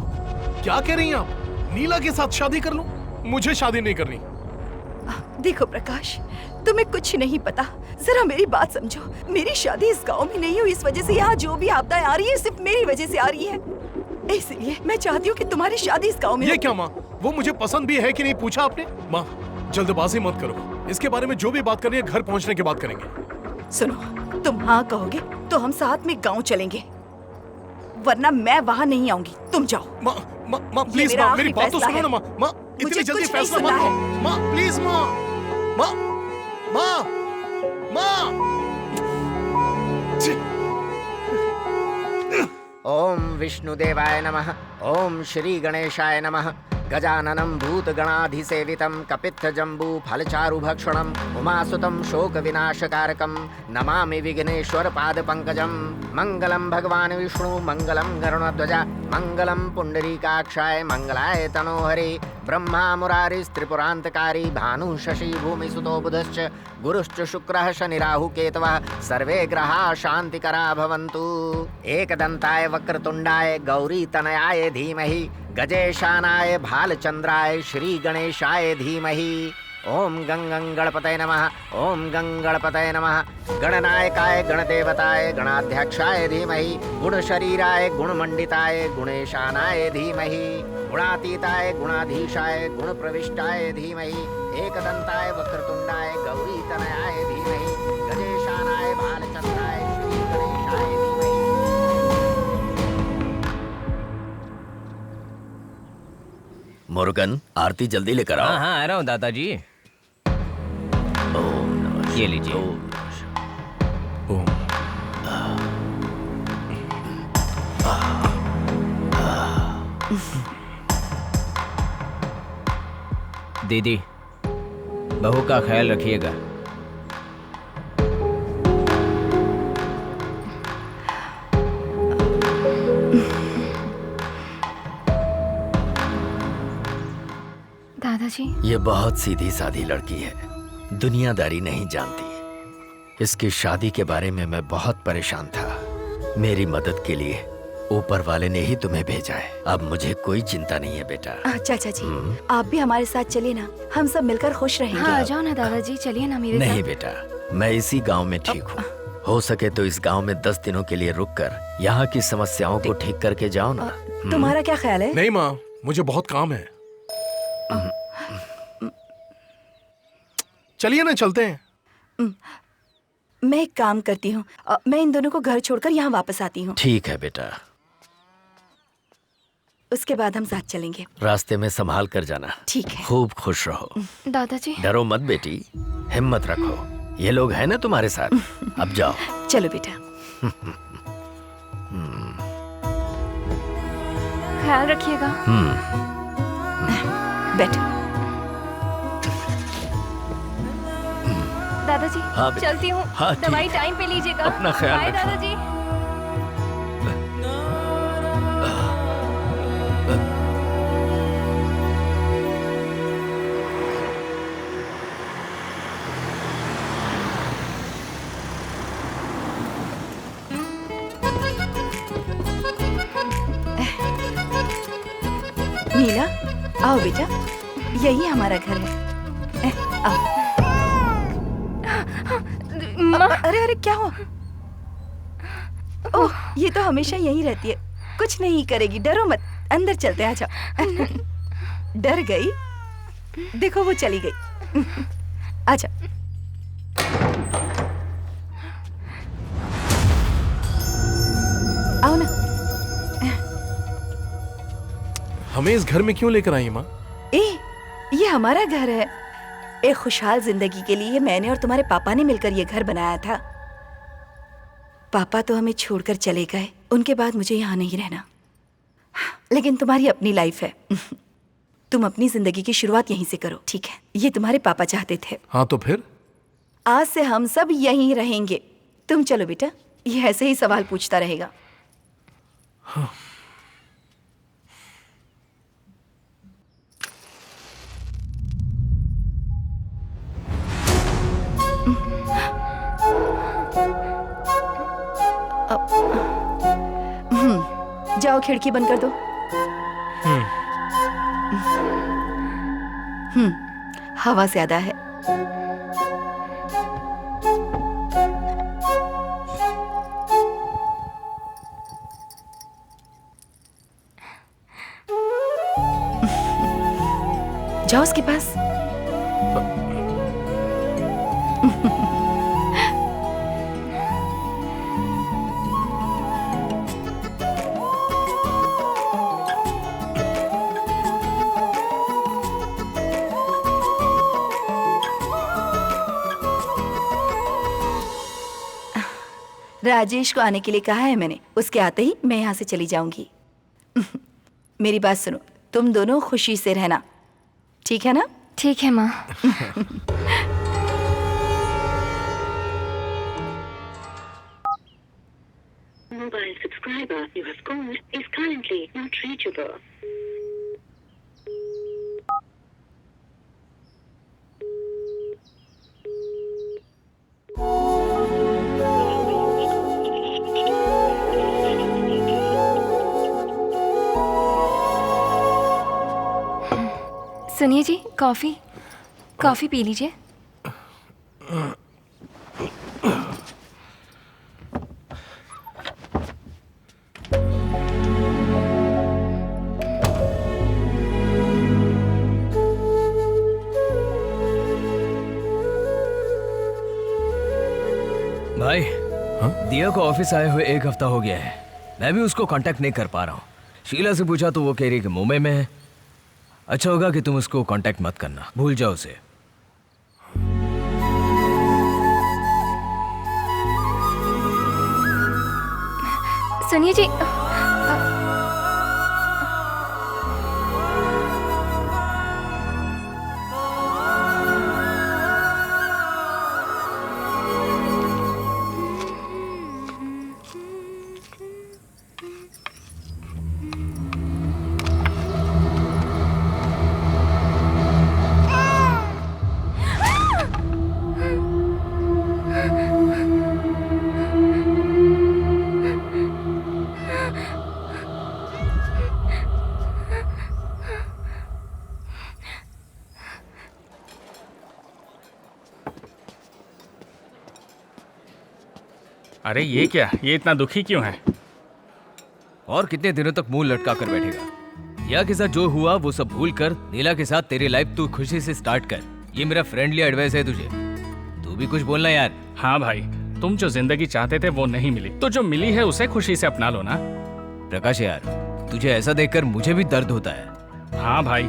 क्या कह रही हैं आप? नीला के साथ शादी कर लूं? मुझे शादी नहीं करनी। देखो प्रकाश, तुम्हें कुछ नहीं पता। जरा मेरी बात समझो। मेरी शादी इस गांव में नहीं हुई, इस वजह से यहाँ जो भी आपदाएं आ रही है सिर्फ मेरी वजह से आ रही है। इसलिए मैं चाहती हूँ कि तुम्हारी शादी इस गांव में ये हो। क्या माँ? वो मुझे पसंद भी है कि नहीं पूछा आपने? माँ, जल्दबाजी मत करो। इसके बारे में जो भी बात करनी है घर पहुँचने के बाद करेंगे। सुनो, तुम हाँ कहोगे तो हम साथ में गाँव चलेंगे, वरना मैं वहाँ नहीं आऊंगी। तुम जाओ। माँ प्लीज माँ, मेरी बात तो सुनो ना माँ। माँ इतनी जल्दी फैसला मत लो। माँ प्लीज माँ, माँ, माँ, माँ। ओम विष्णुदेवाय नमः। ओम श्री गणेशाय नमः। गजाननं भूतगणाधिसेवितं कपित्थजम्बू फलचारुभक्षणम् उमासुतं शोकविनाशकारकं नमामि विघ्नेश्वर पादपङ्कजं। मङ्गलं भगवान् विष्णु मङ्गलं गरुणध्वज मङ्गलं पुण्डरीकाक्षाय मङ्गलाय तनोहरे। ब्रह्मा मुरारिस्त्रिपुरान्तकारी भानुः शशि भूमिसुतो बुधश्च गुरुश्च शुक्रः शनिराहु केतवः सर्वे ग्रहाः शान्तिकरा भवन्तु। एकदन्ताय वक्रतुण्डाय गौरीतनयाय धीमहि गजेशानाय भालचन्द्राय श्रीगणेशाय धीमहि। ओम गंगं गणपतये नमः। ओम गंगणपतये नमः। गणनायकाय गणदेवताय गणाध्यक्षाय धीमहि गुणशरीराय गुणमण्डिताय गुणेशानाय धीमहि गुणातीताय गुणाधीशाय गुणप्रविष्टाय धीमहि एकदन्ताय वक्रतुण्डाय गौरीतनयाय धीमहि गजेशानाय भालचन्द्राय श्रीगणेशाय धीमहि। मुरुगन, आरती जल्दी लेकर आओ। हाँ हाँ, आ रहा हूँ दादाजी। ये लीजिए। दीदी, बहू का ख्याल रखिएगा। दादाजी, ये बहुत सीधी सादी लड़की है, दुनियादारी नहीं जानती। इसकी शादी के बारे में मैं बहुत परेशान था। मेरी मदद के लिए ऊपर वाले ने ही तुम्हें भेजा है। अब मुझे कोई चिंता नहीं है बेटा। चाचा जी, आप भी हमारे साथ चलिए ना, हम सब मिलकर खुश रहेंगे। हाँ, आ जाओ ना दादाजी, चलिए ना मेरे नहीं साथ। बेटा, मैं इसी गांव में ठीक हूँ। हो सके तो इस गांव में 10 दिनों के लिए रुककर यहाँ की समस्याओं को ठीक करके जाओ ना। तुम्हारा क्या ख्याल है? नहीं माँ, मुझे बहुत काम है। चलिए ना, चलते हैं। मैं एक काम करती हूँ, मैं इन दोनों को घर छोड़कर यहाँ वापस आती हूँ। ठीक है बेटा, उसके बाद हम साथ चलेंगे। रास्ते में संभाल कर जाना। ठीक है। खूब खुश रहो। दादाजी, डरो मत बेटी, हिम्मत रखो। ये लोग हैं ना तुम्हारे साथ। अब जाओ। चलो बेटा। ख्याल रखिएगा। बैठो। दादाजी, हाँ बेटा। चलती हूँ। हाँ, ठीक। दवाई टाइम पे लीजिएगा। अपना ख्याल बाय रखना। दादाजी। नीला, आओ बेटा, यही हमारा घर है। आओ। अरे अरे, क्या हुआ? ओह, ये तो हमेशा यहीं रहती है, कुछ नहीं करेगी, डरो मत। अंदर चलते हैं, आजा। डर गई? देखो वो चली गई। आजा। आओ ना। हमें इस घर में क्यों लेकर आई माँ? ये हमारा घर है। एक खुशहाल जिंदगी के लिए मैंने और तुम्हारे पापा ने मिलकर ये घर बनाया था। पापा तो हमें छोड़कर चले गए, उनके बाद मुझे यहाँ नहीं रहना। लेकिन तुम्हारी अपनी लाइफ है। तुम अपनी जिंदगी की शुरुआत यहीं से करो, ठीक है? ये तुम्हारे पापा चाहते थे। हाँ, तो फिर आज से हम सब यहीं रहेंगे। तुम चलो बेटा, ये ऐसे ही सवाल पूछता रहेगा। हाँ। जाओ, खिड़की बंद कर दो। हवा ज्यादा है। जाओ उसके पास। राजेश को आने के लिए कहा है मैंने। उसके आते ही मैं यहाँ से चली जाऊंगी। मेरी बात सुनो, तुम दोनों खुशी से रहना, ठीक है ना? ठीक है माँ। Mobile subscriber you have called is currently not reachable. सुनिए जी, कॉफी पी लीजिए। भाई, दिया को ऑफिस आए हुए 1 हफ्ता हो गया है। मैं भी उसको कांटेक्ट नहीं कर पा रहा हूँ। शीला से पूछा तो वो कह रही कि मुंबई में है। अच्छा होगा कि तुम उसको कांटेक्ट मत करना, भूल जाओ उसे। सुनिए जी, अरे ये क्या, ये इतना दुखी क्यों है? और कितने दिनों तक मुंह लटका कर बैठेगा? या के साथ जो हुआ वो सब भूल कर नीला के साथ तेरी लाइफ तू खुशी से स्टार्ट कर। ये मेरा फ्रेंडली एडवाइस है तुझे। तू भी कुछ बोलना यार। हाँ भाई, तुम जो जिंदगी चाहते थे वो नहीं मिली, तो जो मिली है उसे खुशी से अपना लो ना। प्रकाश यार, तुझे ऐसा देखकर मुझे भी दर्द होता है। हाँ भाई,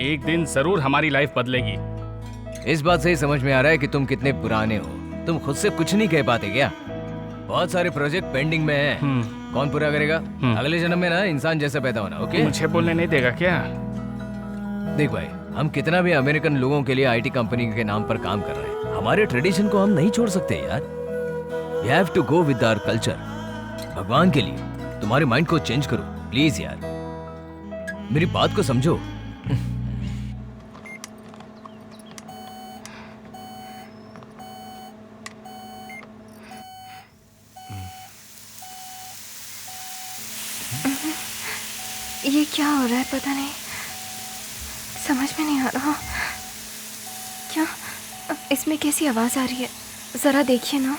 एक दिन जरूर हमारी लाइफ बदलेगी। इस बात से ही समझ में आ रहा है कि तुम कितने पुराने हो। तुम खुद से कुछ नहीं कह पाते क्या? बहुत सारे प्रोजेक्ट पेंडिंग में हैं। कौन पूरा करेगा? अगले जन्म में ना इंसान जैसा पैदा होना। ओके, मुझे बोलने नहीं देगा क्या? देख भाई, हम कितना भी अमेरिकन लोगों के लिए आईटी कंपनी के नाम पर काम कर रहे हैं, हमारे ट्रेडिशन को हम नहीं छोड़ सकते यार। We have to go with our culture. भगवान के लिए तुम्हारे माइंड को चेंज करो प्लीज यार, मेरी बात को समझो। ये क्या हो रहा है पता नहीं, समझ में नहीं आ रहा। क्या इसमें कैसी आवाज आ रही है? जरा देखिए ना।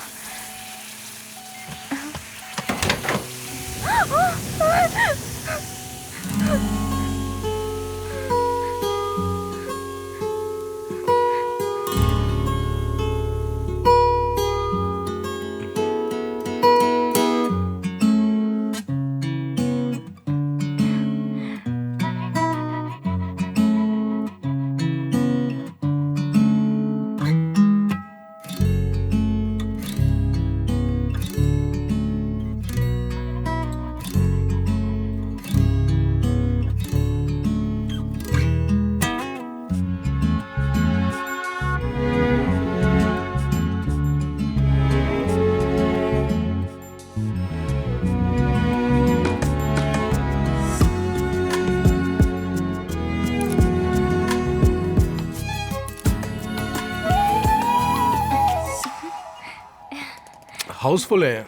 हाउसफुल है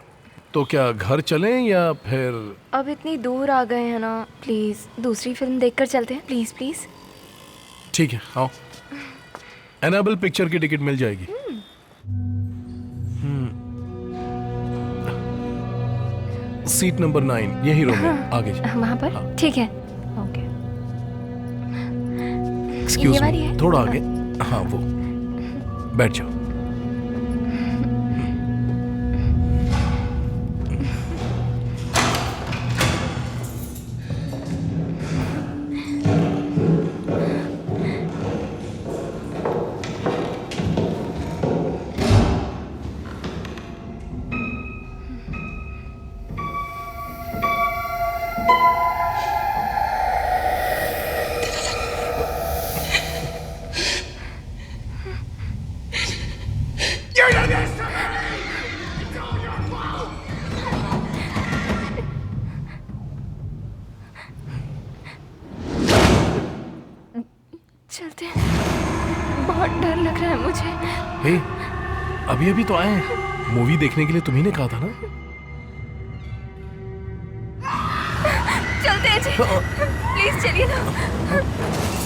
तो क्या घर चलें या फिर? अब इतनी दूर आ गए हैं ना, प्लीज दूसरी फिल्म देखकर चलते हैं। Please please. ठीक है, आओ। एनाबेल पिक्चर की टिकट मिल जाएगी। सीट नंबर 9 यही रूम है, आगे वहाँ पर? ठीक है, ओके। एक्सक्यूज ये वाली मी, है? थोड़ा आगे। हाँ वो, बैठ जाओ। चलते हैं, बहुत डर लग रहा है मुझे। हे, अभी अभी तो आए हैं, मूवी देखने के लिए तुम्ही ने कहा था ना। चलते हैं जी, प्लीज चलिए ना,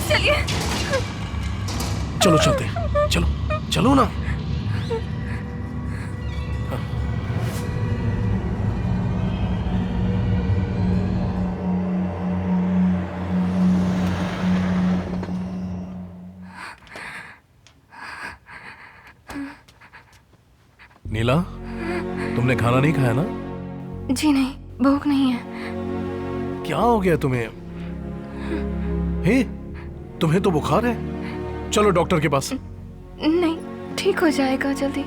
चलिए। चलो चलते हैं, चलो चलो ना। नीला, तुमने खाना नहीं खाया ना? जी नहीं, भूख नहीं है। क्या हो गया तुम्हें? हे, तुम्हें तो बुखार है। चलो डॉक्टर के पास। नहीं, ठीक हो जाएगा जल्दी।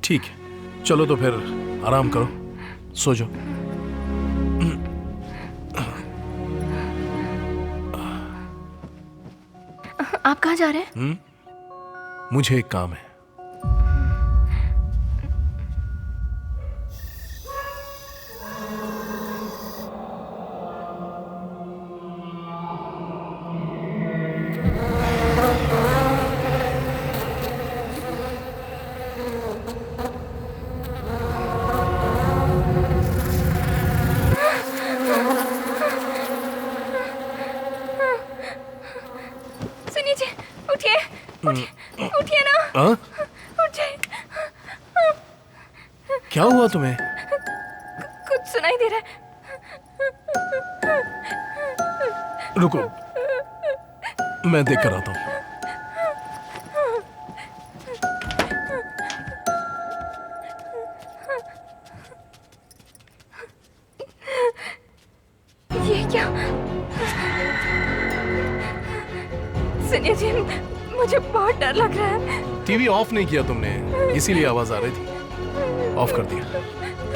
ठीक है, चलो तो फिर आराम करो, सो जाओ। आप कहाँ जा रहे हैं? मुझे एक काम है। सुनिए जी, उठिए, उठिए, उठिए ना। हाँ? उठिए। क्या हुआ तुम्हें? कुछ सुनाई दे रहा है। रुको, मैं देख कर आता हूँ। ये क्या? सुनिए जी, मुझे बहुत डर लग रहा है। टीवी ऑफ नहीं किया तुमने, इसीलिए आवाज आ रही थी। ऑफ कर दिया,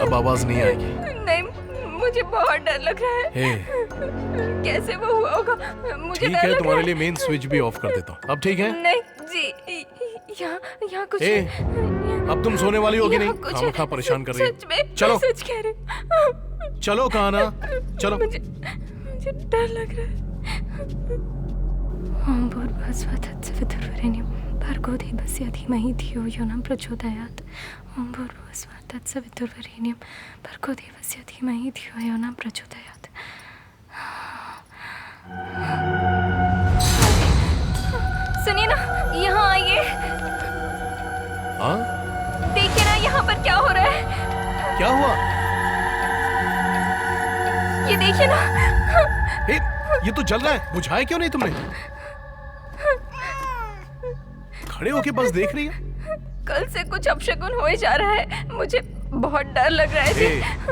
अब आवाज नहीं आएगी। नहीं, मुझे बहुत डर लग रहा है। हे, कैसे वो हुआ होगा? मुझे ठीक डर है, लग तुम्हारे रहा लिए मेन स्विच भी ऑफ कर देता हूँ। अब ठीक है? नहीं जी, यहाँ कुछ ए, अब तुम सोने वाली होगी नहीं? यहाँ कुछ खामखा परेशान कर रही सच में, हो। चलो मैं सच कह रही हूँ। चलो, कहा ना, चलो। मुझे डर लग रहा है। ओम भूर्भुवस्सुः तत्सवितुर्वरेण्यं भर्गो देवस्य धीमहि धियो यो न प्रचोदयात्। ओम भूर्भुवस्सुः तत्सवितुर्वरेण्यं भर्गो देवस्य धीमहि धियो यो न प्रचोदयात्। सुनिए ना, यहाँ आइए। हाँ? देखिए ना, यहाँ पर क्या हो रहा है। क्या हुआ? ये देखिए ना। हे, ये तो जल रहा है, बुझाया क्यों नहीं तुमने? खड़े होके बस देख रही है। कल से कुछ अपशगुन हो ही जा रहा है, मुझे बहुत डर लग रहा है जी।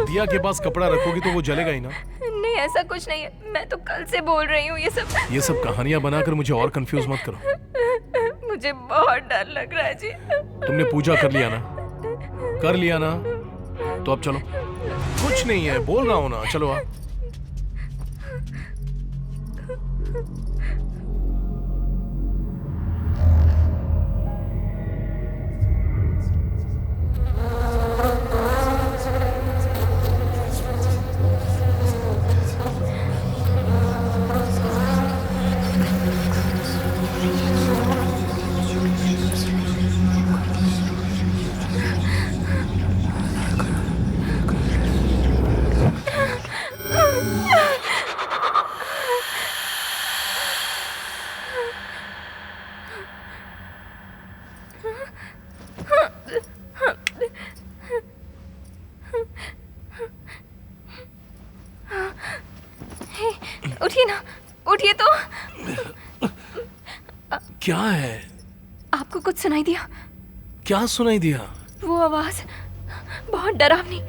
दिया के पास कपड़ा रखोगी तो वो जलेगा ही ना। नहीं, ऐसा कुछ नहीं है, मैं तो कल से बोल रही हूँ ये सब कहानियां बनाकर मुझे और कंफ्यूज मत करो। मुझे बहुत डर लग रहा है जी। तुमने पूजा कर लिया ना? कर लिया ना? तो अब चलो। कुछ नहीं है, बोल रहा हूँ ना, चलो आप। उठिए ना, उठिए तो। क्या है? आपको कुछ सुनाई दिया? क्या सुनाई दिया? वो आवाज बहुत डरावनी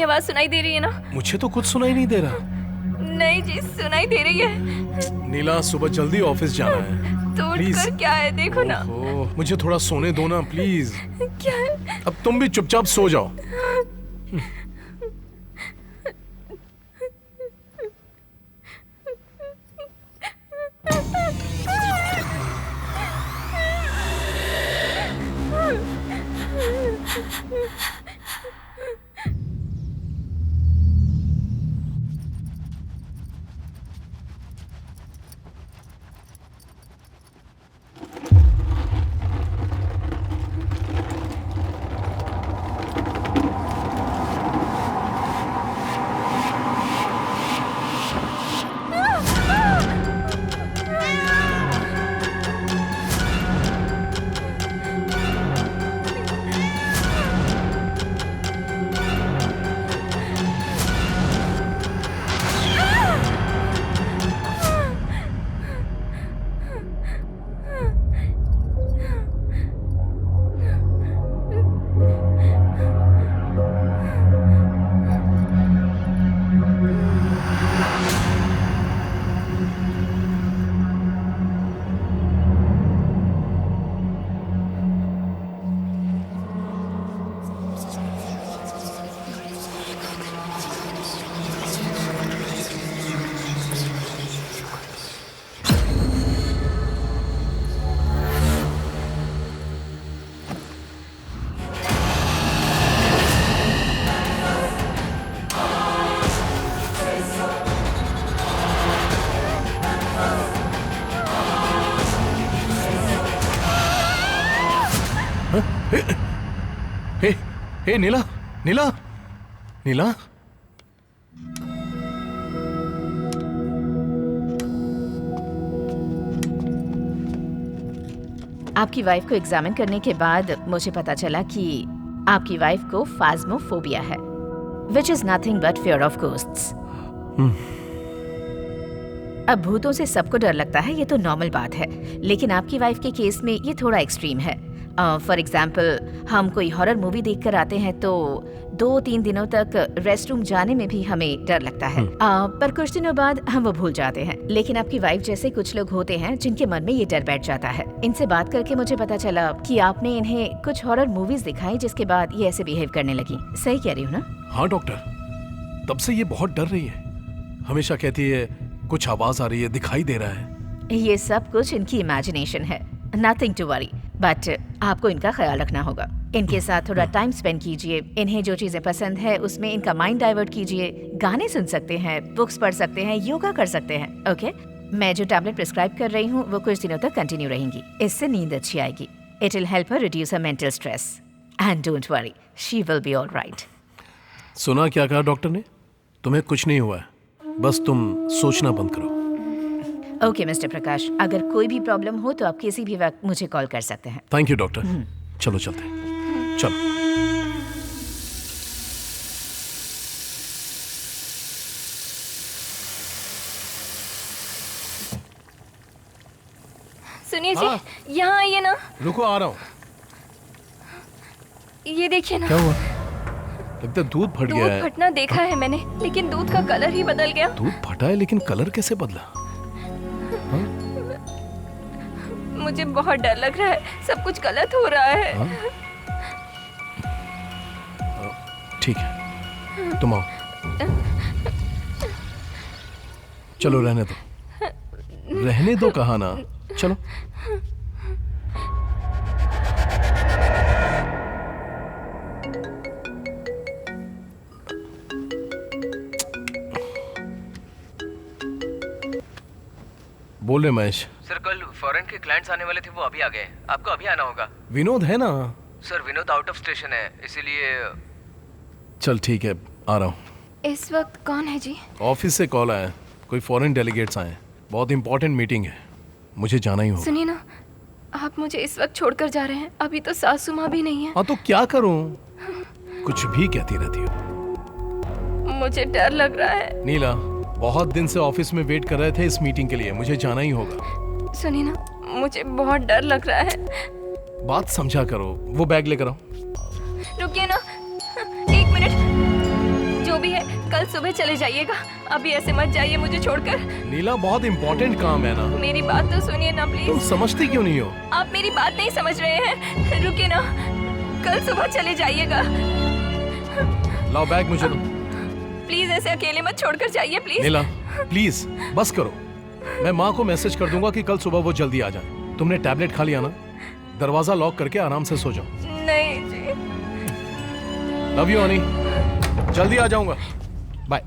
आवाज सुनाई दे रही है ना? मुझे तो कुछ सुनाई नहीं दे रहा। नहीं जी, सुनाई दे रही है। नीला, सुबह जल्दी ऑफिस जाना है। तो उठकर क्या है, देखो ना। मुझे थोड़ा सोने दो ना प्लीज। क्या है? अब तुम भी चुपचाप सो जाओ। हे नीला, नीला, नीला। आपकी वाइफ को एग्जामिन करने के बाद मुझे पता चला कि आपकी वाइफ को फाज्मोफोबिया है, which is nothing but fear of ghosts. अब भूतों से सबको डर लगता है, ये तो नॉर्मल बात है, लेकिन आपकी वाइफ के केस में ये थोड़ा एक्सट्रीम है। फॉर एग्जाम्पल, हम कोई हॉरर मूवी देख कर आते हैं तो 2-3 दिनों तक रेस्ट रूम जाने में भी हमें डर लगता है, पर कुछ दिनों बाद हम वो भूल जाते हैं। लेकिन आपकी वाइफ जैसे कुछ लोग होते हैं जिनके मन में ये डर बैठ जाता है। इनसे बात करके मुझे पता चला कि आपने इन्हें कुछ हॉरर मूवीज दिखाई जिसके बाद ये ऐसे बिहेव करने लगी। सही कह रही हूँ ना? हाँ डॉक्टर, तब से ये बहुत डर रही है। हमेशा कहती है कुछ आवाज आ रही है, दिखाई दे रहा है। ये सब कुछ इनकी इमेजिनेशन है, नथिंग टू वरी, बट आपको इनका ख्याल रखना होगा। इनके साथ थोड़ा टाइम स्पेंड कीजिए, इन्हें जो चीजें पसंद है उसमें इनका माइंड डाइवर्ट कीजिए। गाने सुन सकते हैं, बुक्स पढ़ सकते हैं, योगा कर सकते हैं। ओके, मैं जो टैबलेट प्रिस्क्राइब कर रही हूँ वो कुछ दिनों तक कंटिन्यू रहेंगी। इससे नींद अच्छी आएगी। It will help her reduce her mental stress and don't worry, she will be alright. सुना क्या कहा डॉक्टर ने? तुम्हें कुछ नहीं हुआ है, बस तुम सोचना बंद करो। ओके मिस्टर प्रकाश, अगर कोई भी प्रॉब्लम हो तो आप किसी भी वक्त मुझे कॉल कर सकते हैं। Thank you doctor. चलो चलते हैं, चलो। सुनिए हाँ। जी, यहाँ आइए ना। रुको, आ रहा हूँ। ये देखिए ना। क्या हुआ? लगता है दूध फट गया दूध है। फटना देखा है मैंने, लेकिन दूध का कलर ही बदल गया। दूध फटा है लेकिन कलर कैसे बदला? मुझे बहुत डर लग रहा है, सब कुछ गलत हो रहा है। ठीक है, तुम आओ। चलो रहने दो, रहने दो कहा ना, चलो। बोल रहे महेश। सर कल फॉरेन के क्लाइंट्स आने वाले थे, वो अभी आ गए। आपको अभी आना होगा। विनोद है ना? Sir Vinod out of station है, इसीलिए। चल ठीक है, आ रहा हूँ। इस वक्त कौन है जी? ऑफिस से कॉल आया, कोई फॉरेन डेलीगेट्स आए, बहुत इंपॉर्टेंट मीटिंग है, मुझे जाना ही होगा। सुनिए ना, आप मुझे इस वक्त छोड़कर जा रहे हैं, अभी तो सासू माँ भी नहीं है। हाँ तो क्या करूँ, कुछ भी कहती रहती हो। मुझे डर लग रहा है। नीला, बहुत दिन से ऑफिस में वेट कर रहे थे इस मीटिंग के लिए, मुझे जाना ही होगा। सुनिए ना, मुझे बहुत डर लग रहा है। बात समझा करो, वो बैग लेकर आओ। रुकिए ना, 1 मिनट। जो भी है, कल सुबह चले जाइएगा, अभी ऐसे मत जाइए मुझे छोड़कर। नीला, बहुत इंपॉर्टेंट काम है ना। मेरी बात तो सुनिए ना प्लीज। तुम समझती क्यों नहीं हो? आप मेरी बात नहीं समझ रहे हैं। रुकिए ना, कल सुबह चले जाइएगा। लाओ बैग मुझे दो। प्लीज ऐसे अकेले मत छोड़कर जाइए प्लीज। नीला प्लीज बस करो, मैं माँ को मैसेज कर दूंगा कि कल सुबह वो जल्दी आ जाए। तुमने टैबलेट खा लिया ना? दरवाजा लॉक करके आराम से सो जाओ। नहीं जी। लव यू हनी, जल्दी आ जाऊंगा, बाय।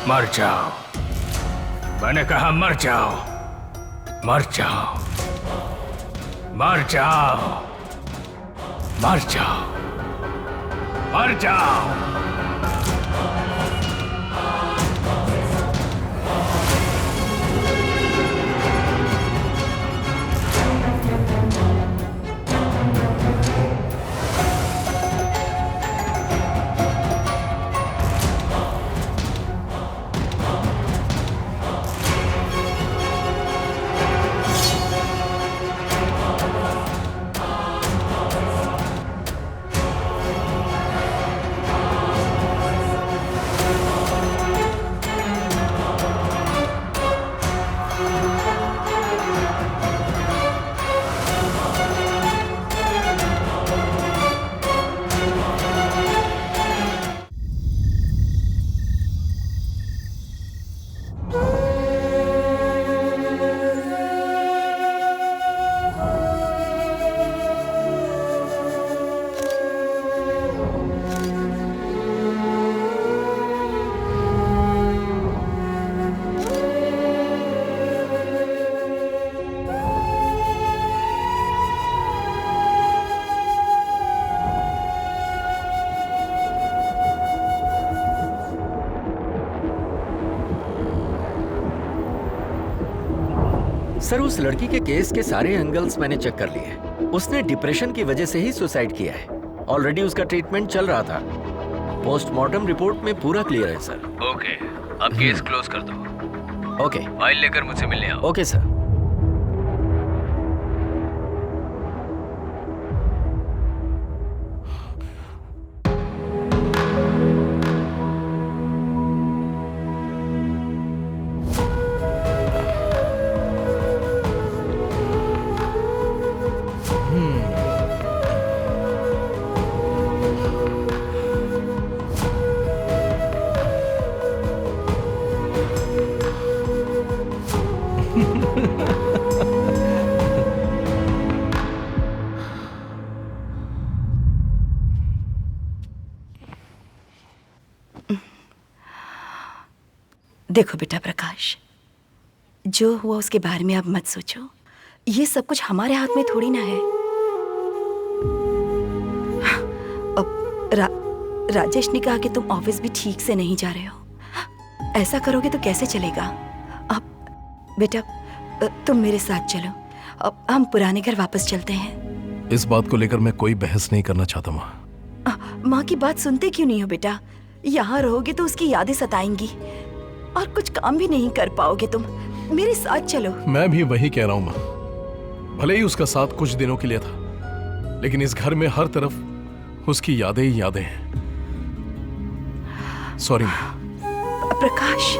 मर जाओ, मैंने कहा मर जाओ, मर जाओ, मर जाओ, मर जाओ, मर जाओ। सर, उस लड़की के केस के सारे एंगल्स मैंने चेक कर लिए। उसने डिप्रेशन की वजह से ही सुसाइड किया है। ऑलरेडी उसका ट्रीटमेंट चल रहा था। पोस्टमार्टम रिपोर्ट में पूरा क्लियर है सर। ओके, अब केस क्लोज कर दो। ओके, फाइल लेकर मुझसे मिलने आओ। Okay sir. देखो बेटा प्रकाश, जो हुआ उसके बारे में आप मत सोचो। ये सब कुछ हमारे हाथ में थोड़ी ना है। अब राजेश ने कहा कि तुम ऑफिस भी ठीक से नहीं जा रहे हो। ऐसा करोगे तो कैसे चलेगा? अब बेटा तुम मेरे साथ चलो। अब हम पुराने घर वापस चलते हैं। इस बात को लेकर मैं कोई बहस नहीं करना चाहता माँ। माँ की बात सुनते क्यों नहीं हो बेटा? यहाँ रहोगे तो उसकी यादें सताएंगी और कुछ काम भी नहीं कर पाओगे तुम। मेरे साथ चलो। मैं भी वही कह रहा हूं माँ। भले ही उसका साथ कुछ दिनों के लिए था, लेकिन इस घर में हर तरफ उसकी यादें ही यादें हैं। सॉरी माँ। प्रकाश,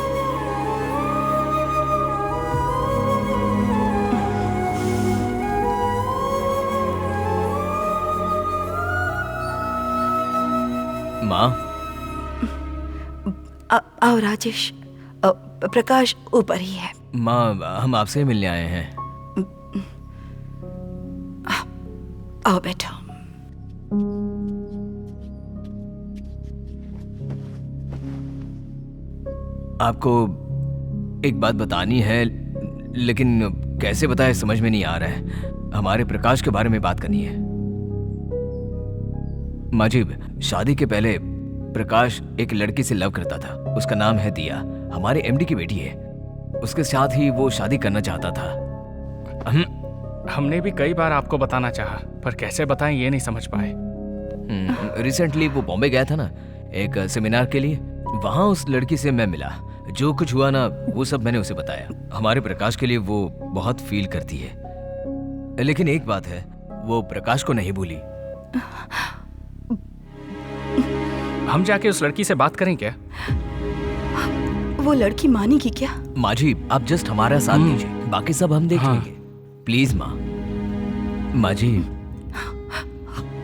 माँ। आओ राजेश। प्रकाश ऊपर ही है। माँ, हम आपसे मिलने आए हैं। आओ बैठो। आपको एक बात बतानी है, लेकिन कैसे बताए समझ में नहीं आ रहा है। हमारे प्रकाश के बारे में बात करनी है। माजिब, शादी के पहले प्रकाश एक लड़की से लव करता था। उसका नाम है दिया, हमारे एमडी की बेटी है। उसके साथ ही वो शादी करना चाहता था। हमने भी कई बार आपको बताना चाहा, पर कैसे बताएं ये नहीं समझ पाए। रिसेंटली वो बॉम्बे गया था ना, एक सेमिनार के लिए। वहां उस लड़की से मैं मिला। जो कुछ हुआ ना, वो सब मैंने उसे बताया। हमारे प्रकाश के लिए वो बहुत फील करती है, लेकिन एक बात है, वो प्रकाश को नहीं भूली। हम जाके उस लड़की से बात करें क्या? वो लड़की मानेगी क्या? माजी, आप जस्ट हमारा साथ दीजिए, बाकी सब हम देख लेंगे। प्लीज माँ। माजी,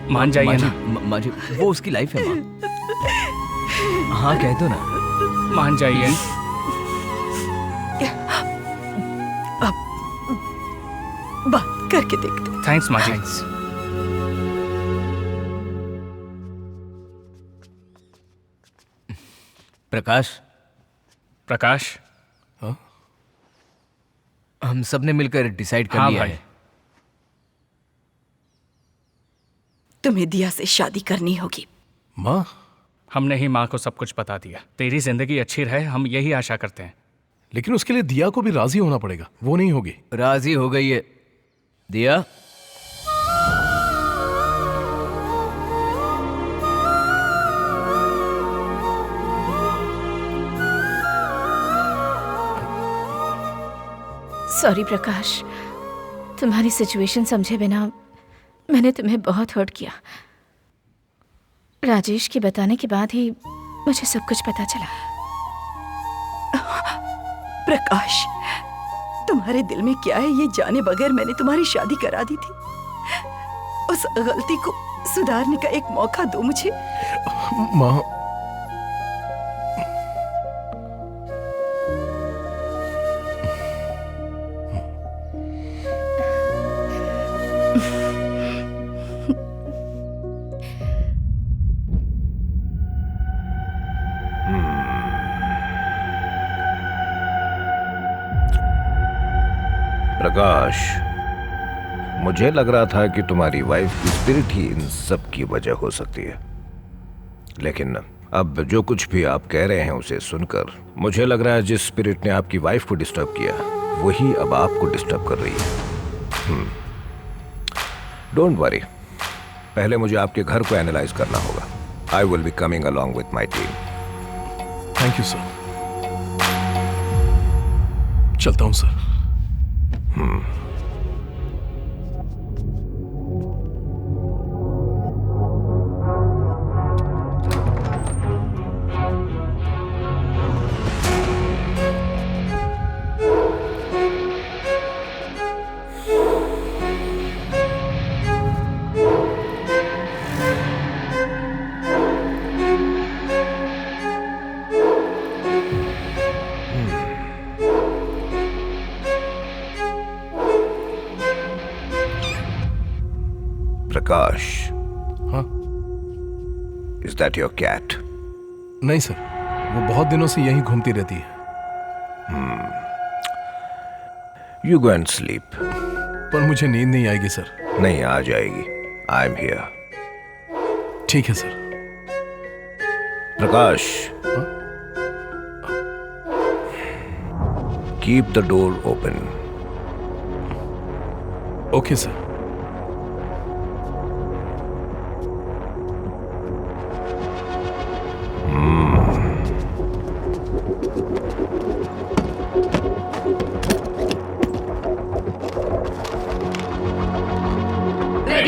मान जाइए ना। माजी, वो उसकी लाइफ है माँ। हाँ कह दो ना। मान जाइए। अब बात करके देखते। थैंक्स माजी। प्रकाश, हाँ? हम सब ने मिलकर डिसाइड कर लिया है। तुम्हें दिया से शादी करनी होगी। माँ? हमने ही माँ को सब कुछ बता दिया। तेरी जिंदगी अच्छी रहे, हम यही आशा करते हैं। लेकिन उसके लिए दिया को भी राजी होना पड़ेगा। वो नहीं होगी। राजी हो गई है दिया। सॉरी प्रकाश, तुम्हारी सिचुएशन समझे बिना मैंने तुम्हें बहुत हर्ट किया। राजेश के बताने के बाद ही मुझे सब कुछ पता चला। प्रकाश, तुम्हारे दिल में क्या है ये जाने बगैर मैंने तुम्हारी शादी करा दी थी। उस गलती को सुधारने का एक मौका दो मुझे। माँ, प्रकाश, मुझे लग रहा था कि तुम्हारी वाइफ की स्पिरिट ही इन सब की वजह हो सकती है, लेकिन अब जो कुछ भी आप कह रहे हैं उसे सुनकर मुझे लग रहा है जिस स्पिरिट ने आपकी वाइफ को डिस्टर्ब किया वही अब आपको डिस्टर्ब कर रही है। डोंट वरी, पहले मुझे आपके घर को एनालाइज करना होगा। I will be coming along with my team. Thank you sir. चलता हूं सर। प्रकाश, हाँ? Is that your cat? नहीं सर, वो बहुत दिनों से यहीं घूमती रहती है। You go and sleep. पर मुझे नींद नहीं आएगी सर। नहीं, आ जाएगी। I am here. ठीक है sir. Prakash, keep the door open. Okay sir.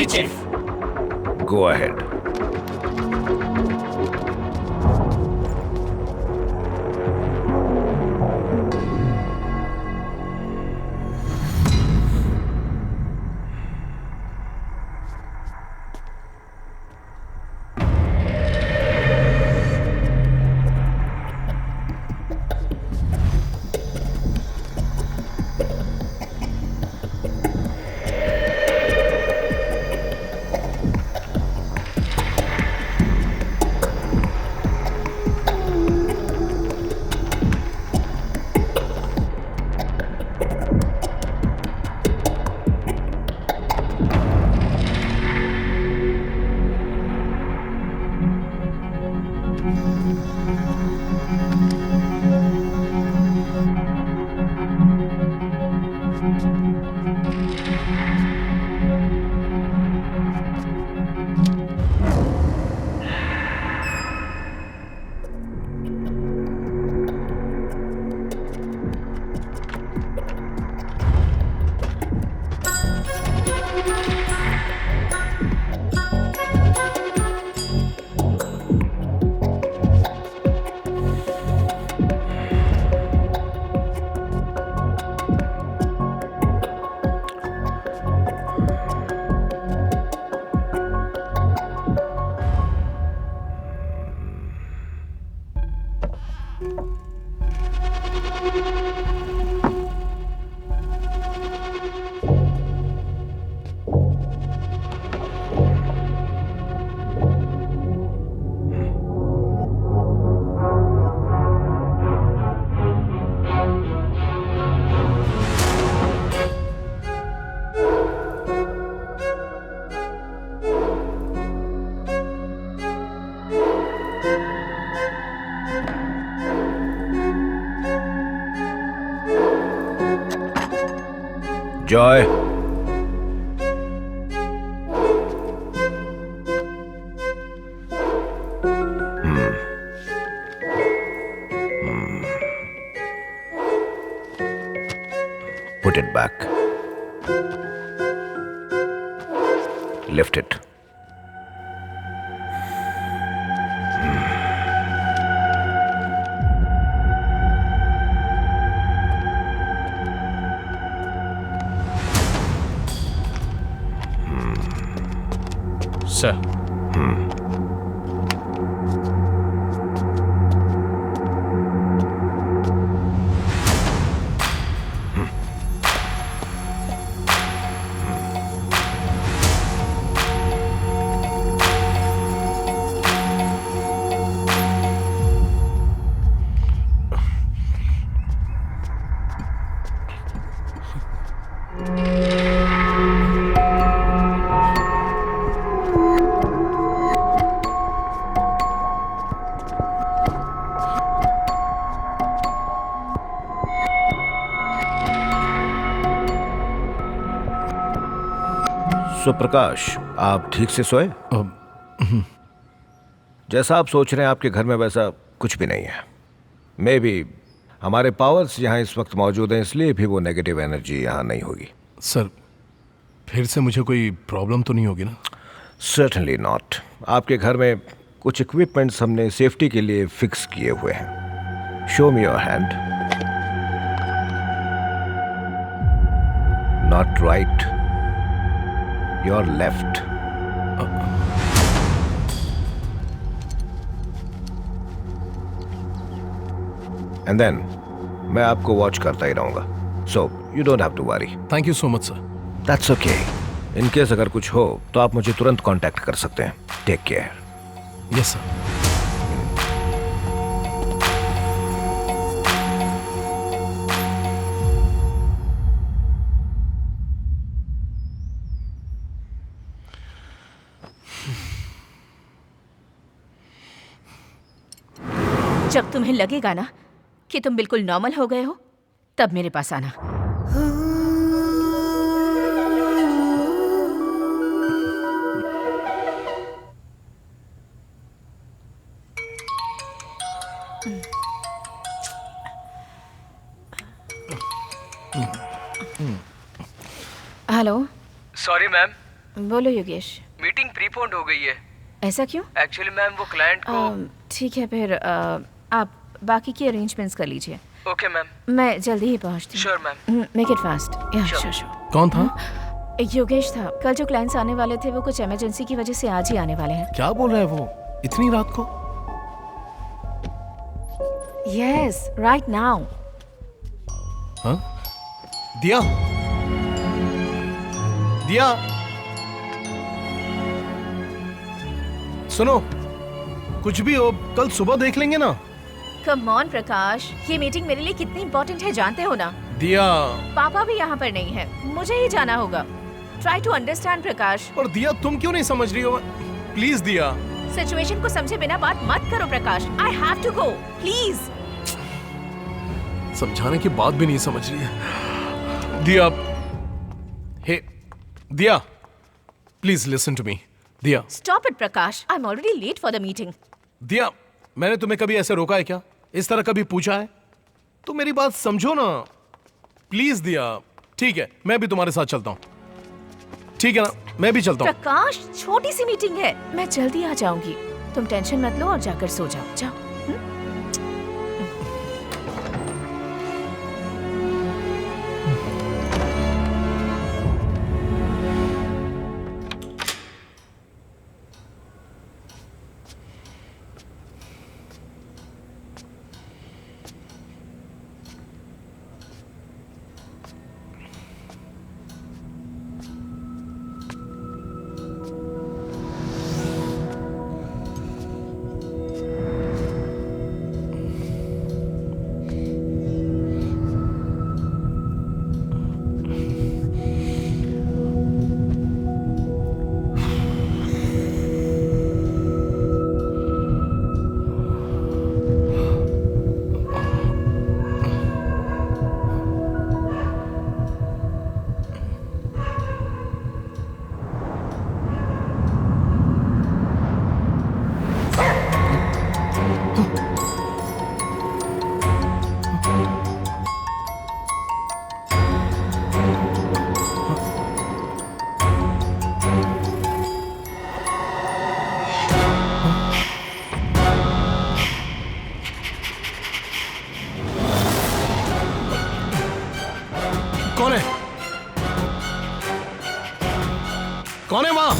जी chief. Go ahead. Joy, put it back. Lift it. Sir. Suprakash, आप ठीक से सोए? जैसा आप सोच रहे हैं आपके घर में वैसा कुछ भी नहीं है। मे बी हमारे पावर्स यहाँ इस वक्त मौजूद हैं, इसलिए भी वो नेगेटिव एनर्जी यहाँ नहीं होगी। सर, फिर से मुझे कोई प्रॉब्लम तो नहीं होगी ना? Certainly not. आपके घर में कुछ इक्विपमेंट्स हमने सेफ्टी के लिए फिक्स किए हुए हैं। Show me your hand. Not right, your left. And then मैं आपको वॉच करता ही रहूंगा, so you don't have to worry. Thank you so much sir. That's okay. In case अगर कुछ हो तो आप मुझे तुरंत कांटेक्ट कर सकते हैं। Take care. Yes sir. जब तुम्हें लगेगा ना कि तुम बिल्कुल नॉर्मल हो गए हो, तब मेरे पास आना। हेलो। सॉरी मैम, बोलो योगेश। मीटिंग प्रीपोन्ड हो गई है। ऐसा क्यों? एक्चुअली मैम वो क्लाइंट को। ठीक है, फिर आप बाकी की अरेंजमेंट्स कर लीजिए। Okay ma'am. मैं जल्दी ही पहुंचती हूँ। Sure ma'am. Make it fast. या श्योर। कौन था? योगेश था। कल जो क्लाइंट्स आने वाले थे वो कुछ इमरजेंसी की वजह से आज ही आने वाले हैं। क्या बोल रहा है वो इतनी रात को? Yes, right now. हाँ? दिया, दिया, सुनो, कुछ भी हो कल सुबह देख लेंगे ना। कम ऑन प्रकाश, ये मीटिंग मेरे लिए कितनी इंपॉर्टेंट है जानते हो ना। दिया, पापा भी यहाँ पर नहीं है, मुझे ही जाना होगा। ट्राई टू अंडरस्टैंड प्रकाश। और दिया तुम क्यों नहीं समझ रही हो? प्लीज दिया। सिचुएशन को समझे बिना बात मत करो Prakash. I have to go, please. समझाने की बात भी नहीं समझ रही है। दिया, हे दिया, please listen to me. Diya, stop it Prakash, I am already late for the meeting. Diya, मैंने तुम्हें कभी ऐसे रोका है क्या? इस तरह कभी पूछा है? तो मेरी बात समझो ना प्लीज। दिया, ठीक है, मैं भी तुम्हारे साथ चलता हूँ। ठीक है ना, मैं भी चलता हूँ। प्रकाश, छोटी सी मीटिंग है, मैं जल्दी आ जाऊंगी। तुम टेंशन मत लो और जाकर सो जाओ। जाओ। कौन है? कौन है वहां?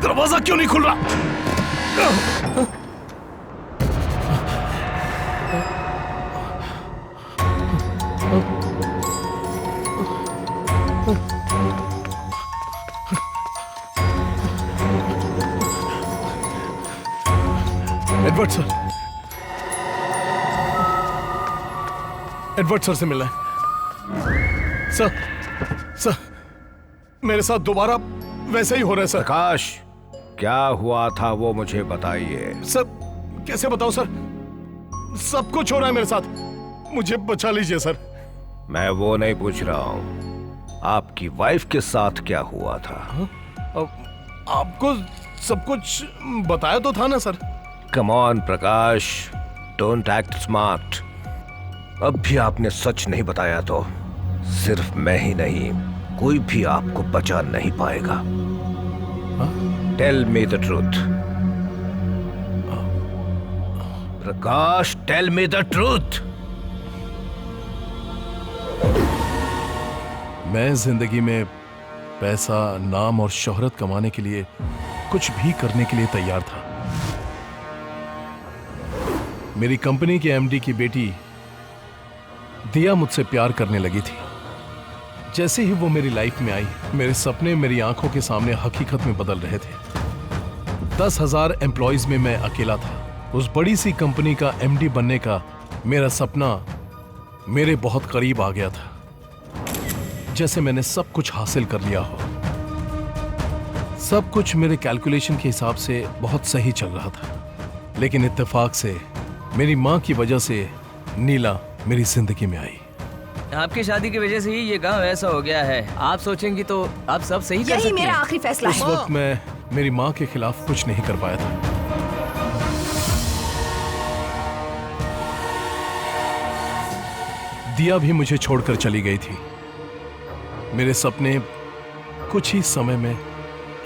दरवाजा क्यों नहीं खुल रहा? एडवर्ड सर, एडवर्ड सर से मिलना है। सर, मेरे साथ दोबारा वैसा ही हो रहा है सर। प्रकाश, क्या हुआ था वो मुझे बताइए। सर, कैसे बताऊं सर? सब कुछ हो रहा है मेरे साथ, मुझे बचा लीजिए सर। मैं वो नहीं पूछ रहा हूँ, आपकी वाइफ के साथ क्या हुआ था? आपको सब कुछ बताया तो था ना sir. Come on Prakash, don't act smart. अब भी आपने सच नहीं बताया तो सिर्फ मैं ही नहीं, कोई भी आपको बचा नहीं पाएगा। Tell me the truth Prakash, tell me the truth. मैं जिंदगी में पैसा, नाम और शोहरत कमाने के लिए कुछ भी करने के लिए तैयार था। मेरी कंपनी के एमडी की बेटी दिया मुझसे प्यार करने लगी थी। जैसे ही वो मेरी लाइफ में आई, मेरे सपने मेरी आंखों के सामने हकीकत में बदल रहे थे। 10,000 एम्प्लॉइज में मैं अकेला था। उस बड़ी सी कंपनी का एमडी बनने का मेरा सपना मेरे बहुत करीब आ गया था। जैसे मैंने सब कुछ हासिल कर लिया हो। सब कुछ मेरे कैलकुलेशन के हिसाब से बहुत सही चल रहा था, लेकिन इत्तेफाक से मेरी माँ की वजह से नीला मेरी जिंदगी में आई। आपकी शादी की वजह से ही ये गांव ऐसा हो गया है। आप सोचेंगी तो आप सब सही कर सकती हैं। यही मेरा आखिरी फैसला उस है। वक्त मैं मेरी माँ के खिलाफ कुछ नहीं कर पाया था। दिया भी मुझे छोड़कर चली गई थी। मेरे सपने कुछ ही समय में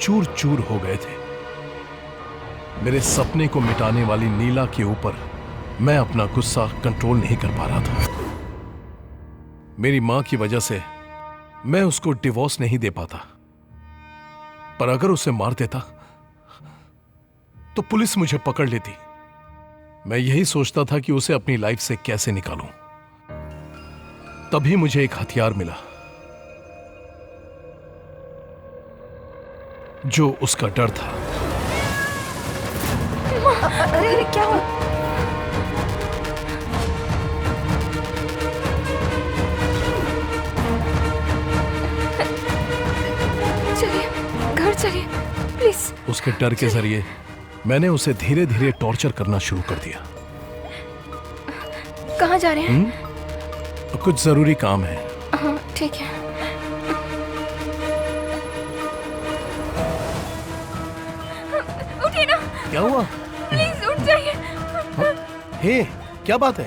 चूर चूर हो गए थे। मेरे सपने को मिटाने वाली नीला के ऊपर मैं अपना गुस्सा कंट्रोल नहीं कर पा रहा था। मेरी मां की वजह से मैं उसको डिवोर्स नहीं दे पाता, पर अगर उसे मार देता तो पुलिस मुझे पकड़ लेती। मैं यही सोचता था कि उसे अपनी लाइफ से कैसे निकालूं। तभी मुझे एक हथियार मिला जो उसका डर था। अरे क्या हुआ? चलिए घर चलिए प्लीज। उसके डर के जरिए मैंने उसे धीरे धीरे टॉर्चर करना शुरू कर दिया। कहाँ जा रहे हैं? कुछ जरूरी काम है। हाँ ठीक है। उठिए ना। क्या हुआ? प्लीज उठ जाइए। हे, क्या बात है?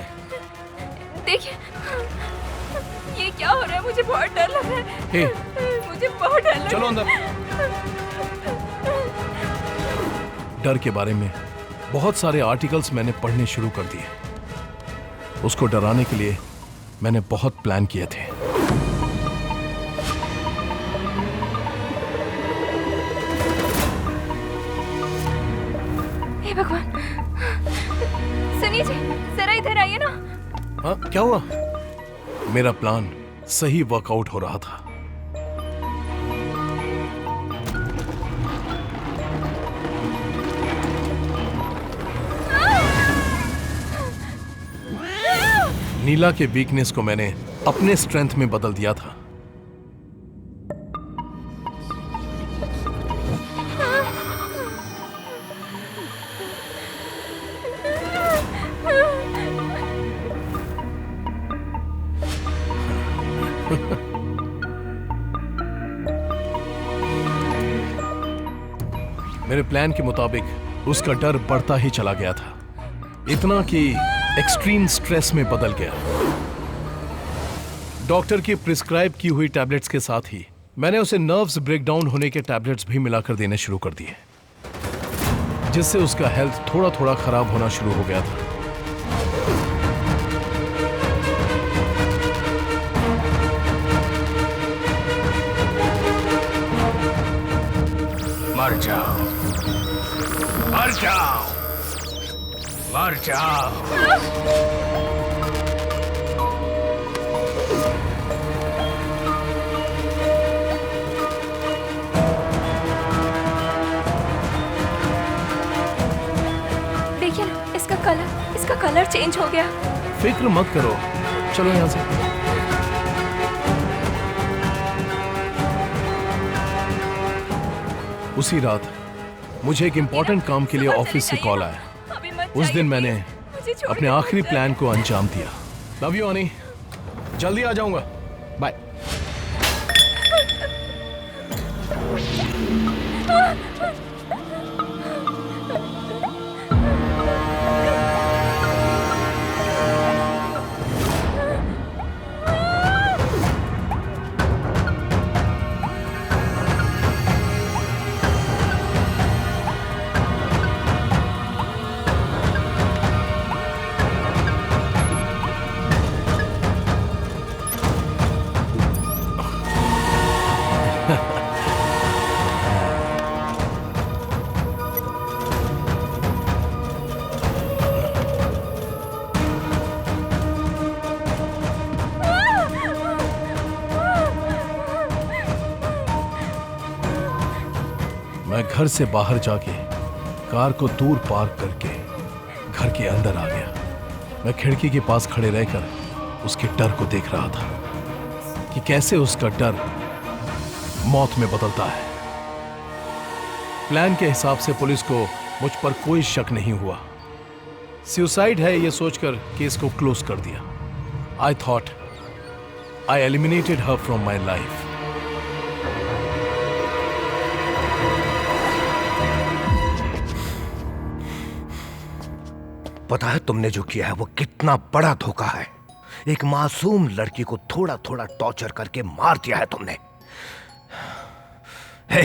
देखिए ये क्या हो रहा है, मुझे बहुत डर लग रहा है। हे, मुझे बहुत डर लग रहा है। चलो अंदर। डर के बारे में बहुत सारे आर्टिकल्स मैंने पढ़ने शुरू कर दिए। उसको डराने के लिए मैंने बहुत प्लान किए थे। हे भगवान, सुनिए जी, जरा इधर आइए ना। हाँ, क्या हुआ? मेरा प्लान सही वर्कआउट हो रहा था। नीला के वीकनेस को मैंने अपने स्ट्रेंथ में बदल दिया था। मेरे प्लान के मुताबिक उसका डर बढ़ता ही चला गया था, इतना कि एक्सट्रीम स्ट्रेस में बदल गया। डॉक्टर की प्रिस्क्राइब की हुई टैबलेट्स के साथ ही मैंने उसे नर्व्स ब्रेकडाउन होने के टैबलेट्स भी मिलाकर देने शुरू कर दिए, जिससे उसका हेल्थ थोड़ा थोड़ा खराब होना शुरू हो गया था। मर जाओ, मर जाओ, मर जाओ। देखिए ना, इसका कलर चेंज हो गया। फिक्र मत करो, चलो यहां से। उसी रात मुझे एक इंपॉर्टेंट काम के लिए ऑफिस से कॉल आया। उस दिन मैंने अपने आखिरी प्लान को अंजाम दिया। लव यू अनी, जल्दी आ जाऊंगा, बाय। मैं घर से बाहर जाके कार को दूर पार्क करके घर के अंदर आ गया। मैं खिड़की के पास खड़े रहकर उसके डर को देख रहा था। कि कैसे उसका डर मौत में बदलता है। प्लान के हिसाब से पुलिस को मुझ पर कोई शक नहीं हुआ। सुसाइड है यह सोचकर केस को क्लोज कर दिया। I thought I eliminated her from my life. पता है तुमने जो किया है वो कितना बड़ा धोखा है। एक मासूम लड़की को थोड़ा थोड़ा टॉर्चर करके मार दिया है तुमने। हे,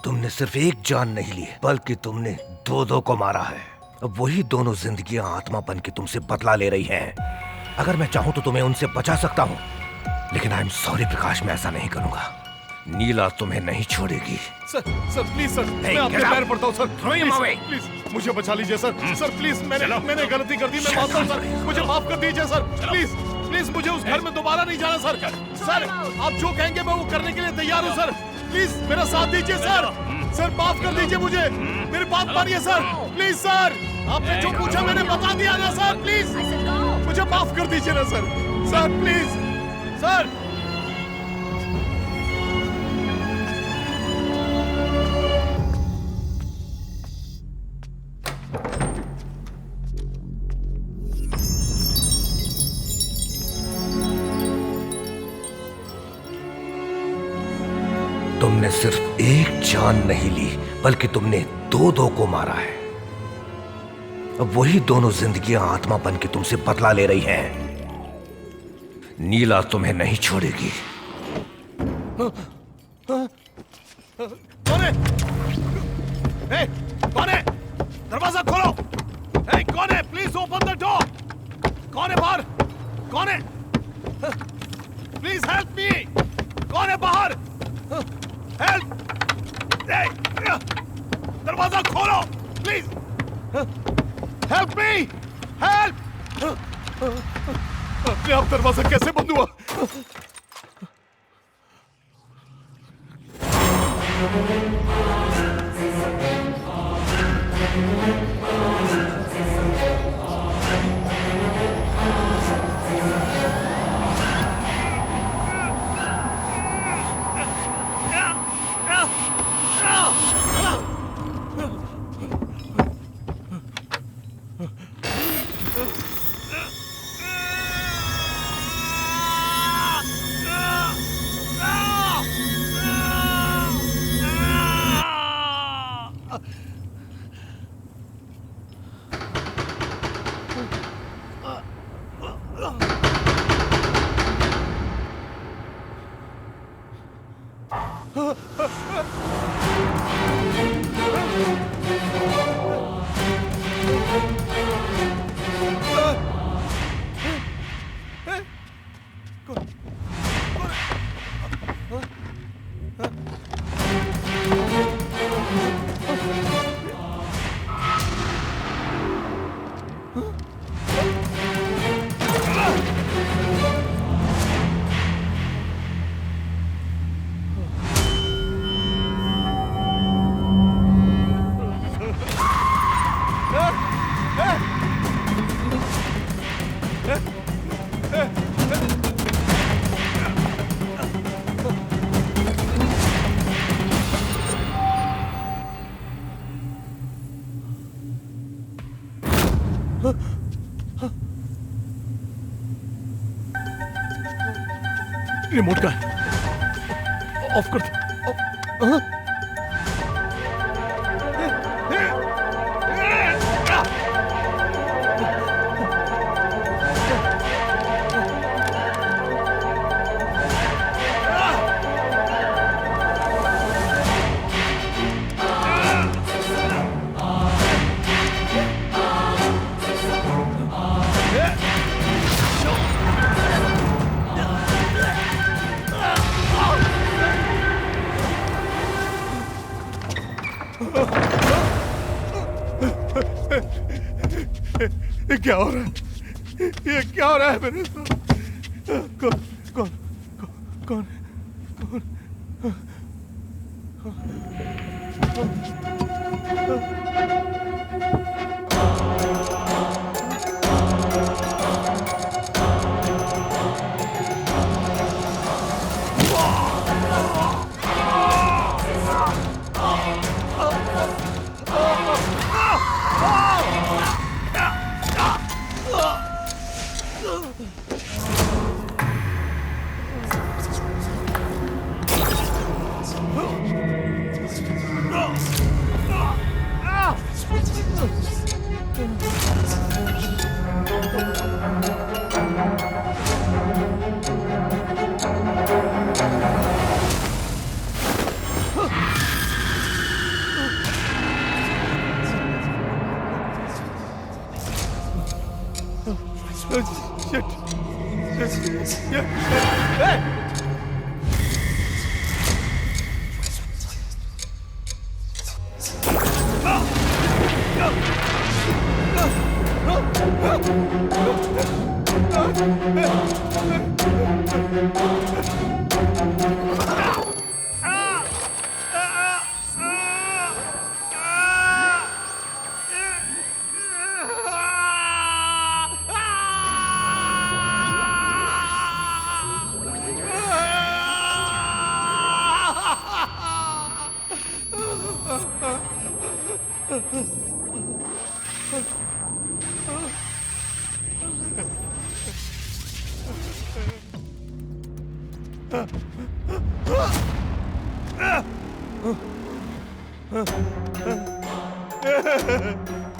तुमने सिर्फ एक जान नहीं ली बल्कि तुमने दो को मारा है। अब वही दोनों जिंदगियां आत्मा बन के तुमसे बदला ले रही हैं। अगर मैं चाहूं तो तुम्हें उनसे बचा सकता हूं, लेकिन आई एम सॉरी प्रकाश, मैं ऐसा नहीं करूंगा। नीला तुम्हें नहीं छोड़ेगी। सर प्लीज सर, मैं आपके पैर पड़ता हूँ सर। प्लीज मुझे बचा लीजिए सर। सर प्लीज, मैंने गलती कर दी, मैं मानता हूँ सर। मुझे माफ कर दीजिए सर। प्लीज मुझे उस घर में दोबारा नहीं जाना सर। सर आप जो कहेंगे मैं वो करने के लिए तैयार हूँ सर। प्लीज मेरा साथ दीजिए सर। सर माफ कर दीजिए मुझे, मेरी बात मानिए सर। प्लीज सर, आपने जो पूछा मैंने बता दिया ना सर। प्लीज मुझे माफ कर दीजिए ना सर। Sir please sir. तुमने सिर्फ एक जान नहीं ली बल्कि तुमने दो को मारा है। अब वही दोनों जिंदगियां आत्मा बन के तुमसे बदला ले रही हैं। नीला तुम्हें नहीं छोड़ेगी। कौन है? कौन है? दरवाजा खोलो। कौन है? Please open the door. कौन है बाहर? कौन है? Please help me. कौन है बाहर? हेल्प! दरवाजा खोलो प्लीज। Help me, help! अपने आप दरवाजा कैसे बंद हुआ? रिमोट का है, ऑफ कर दो। ये क्या हो रहा है? ये क्या हो रहा है मेरे साथ? कौन कौन कौन कौन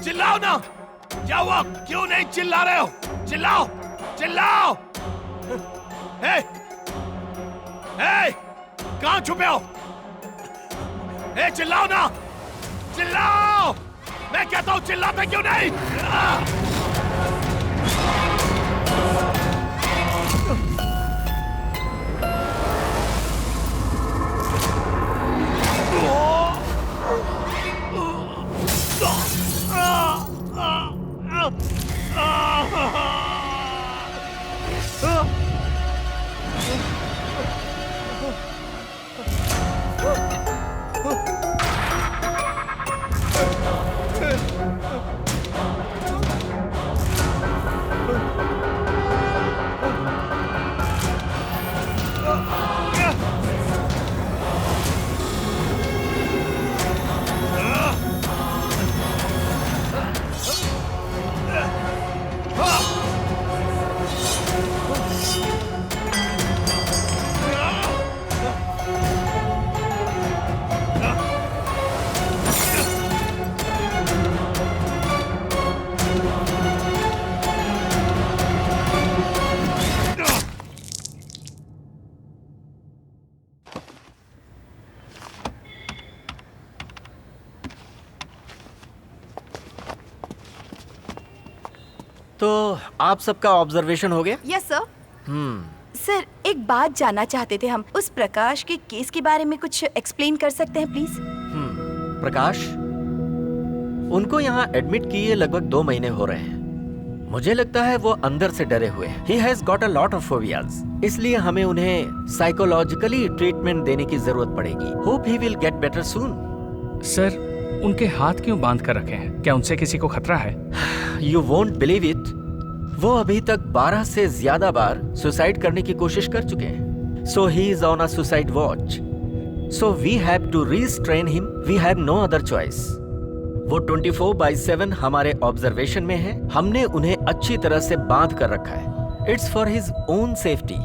चिल्लाओ ना! क्या हुआ? क्यों नहीं चिल्ला रहे हो? चिल्लाओ! चिल्लाओ! हे! हे! कहाँ छुपे हो? हे, चिल्लाओ ना! चिल्लाओ! मैं कहता हूँ चिल्लाते क्यों नहीं? तो आप सबका ऑब्जर्वेशन हो गया? Yes sir. सर, एक बात जानना चाहते थे हम। उस प्रकाश के केस के बारे में कुछ एक्सप्लेन कर सकते हैं प्लीज? प्रकाश, उनको यहाँ एडमिट किए लगभग 2 महीने हो रहे हैं। मुझे लगता है वो अंदर से डरे हुए हैं। He has got a lot of phobias। इसलिए हमें उन्हें साइकोलॉजिकली ट्रीटमेंट देने की जरूरत पड़ेगी। Hope he will get better soon। Sir, उनके हाथ क्यों बांध कर रखे हैं? क्या उनसे किसी को खतरा है? You won't believe it। वो अभी तक 12 से ज्यादा बार सुसाइड करने की कोशिश कर चुके हैं। So he is on a suicide watch। So we have to restrain him। We have no other choice। वो 24/7 हमारे ऑब्जर्वेशन में है। हमने उन्हें अच्छी तरह से बांध कर रखा है। It's for his own safety।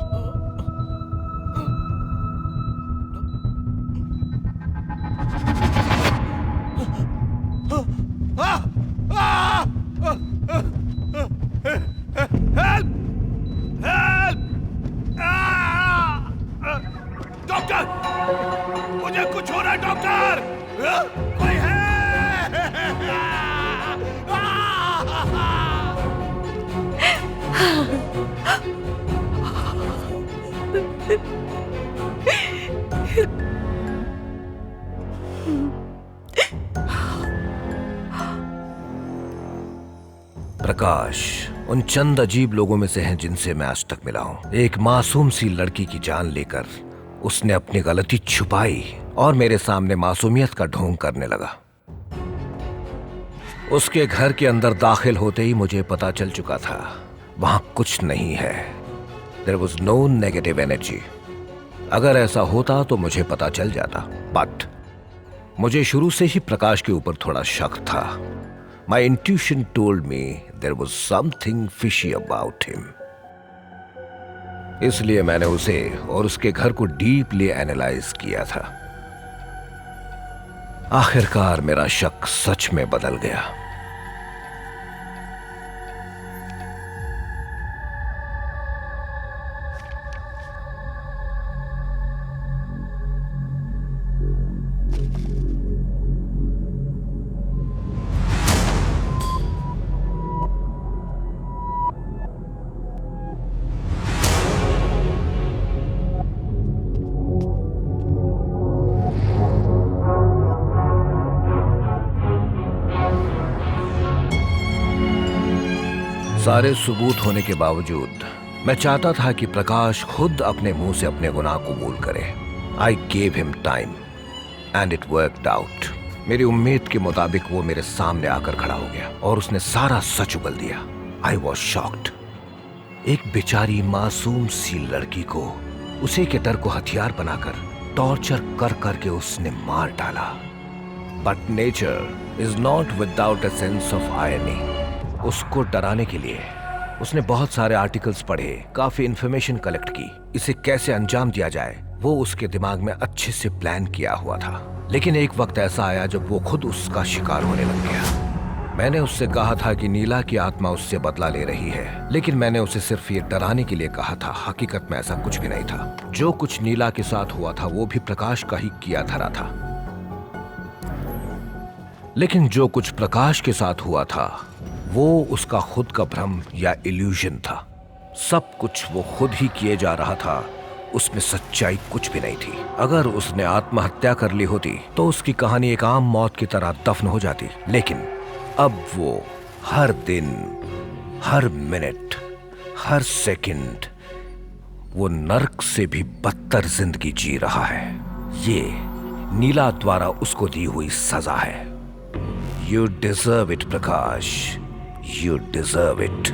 Doctor, मुझे कुछ हो रहा है डॉक्टर। कोई है? प्रकाश उन चंद अजीब लोगों में से हैं जिनसे मैं आज तक मिला हूं। एक मासूम सी लड़की की जान लेकर उसने अपनी गलती छुपाई और मेरे सामने मासूमियत का ढोंग करने लगा। उसके घर के अंदर दाखिल होते ही मुझे पता चल चुका था वहां कुछ नहीं है। There was no negative energy। अगर ऐसा होता तो मुझे पता चल जाता, बट मुझे शुरू से ही प्रकाश के ऊपर थोड़ा शक था। My intuition told me there was something fishy about him। इसलिए मैंने उसे और उसके घर को डीपली एनालाइज किया था। आखिरकार मेरा शक सच में बदल गया। सारे सबूत होने के बावजूद मैं चाहता था कि प्रकाश खुद अपने मुंह से अपने गुनाह कबूल करे। I gave him time and it worked out. मेरी उम्मीद के मुताबिक वो मेरे सामने आकर खड़ा हो गया और उसने सारा सच उगल दिया। I was shocked. एक बेचारी मासूम सी लड़की को उसी के डर को हथियार बनाकर टॉर्चर कर करके उसने मार डाला। But nature is not without a sense of irony. उसको डराने के लिए उसने बहुत सारे आर्टिकल्स पढ़े, काफी इंफॉर्मेशन कलेक्ट की। इसे कैसे अंजाम दिया जाए वो उसके दिमाग में अच्छे से प्लान किया हुआ था। लेकिन एक वक्त ऐसा आया जब वो खुद उसका शिकार होने लग गया। मैंने उससे कहा था कि नीला की आत्मा उससे बदला ले रही है, लेकिन मैंने उसे सिर्फ ये डराने के लिए कहा था। हकीकत में ऐसा कुछ भी नहीं था। जो कुछ नीला के साथ हुआ था वो भी प्रकाश का ही किया धरा था। लेकिन जो कुछ प्रकाश के साथ हुआ था वो उसका खुद का भ्रम या इल्यूजन था। सब कुछ वो खुद ही किए जा रहा था, उसमें सच्चाई कुछ भी नहीं थी। अगर उसने आत्महत्या कर ली होती तो उसकी कहानी एक आम मौत की तरह दफन हो जाती। लेकिन अब वो हर दिन, हर मिनट, हर सेकंड वो नर्क से भी बदतर जिंदगी जी रहा है। ये नीला द्वारा उसको दी हुई सजा है। You deserve it, Prakash. You deserve it.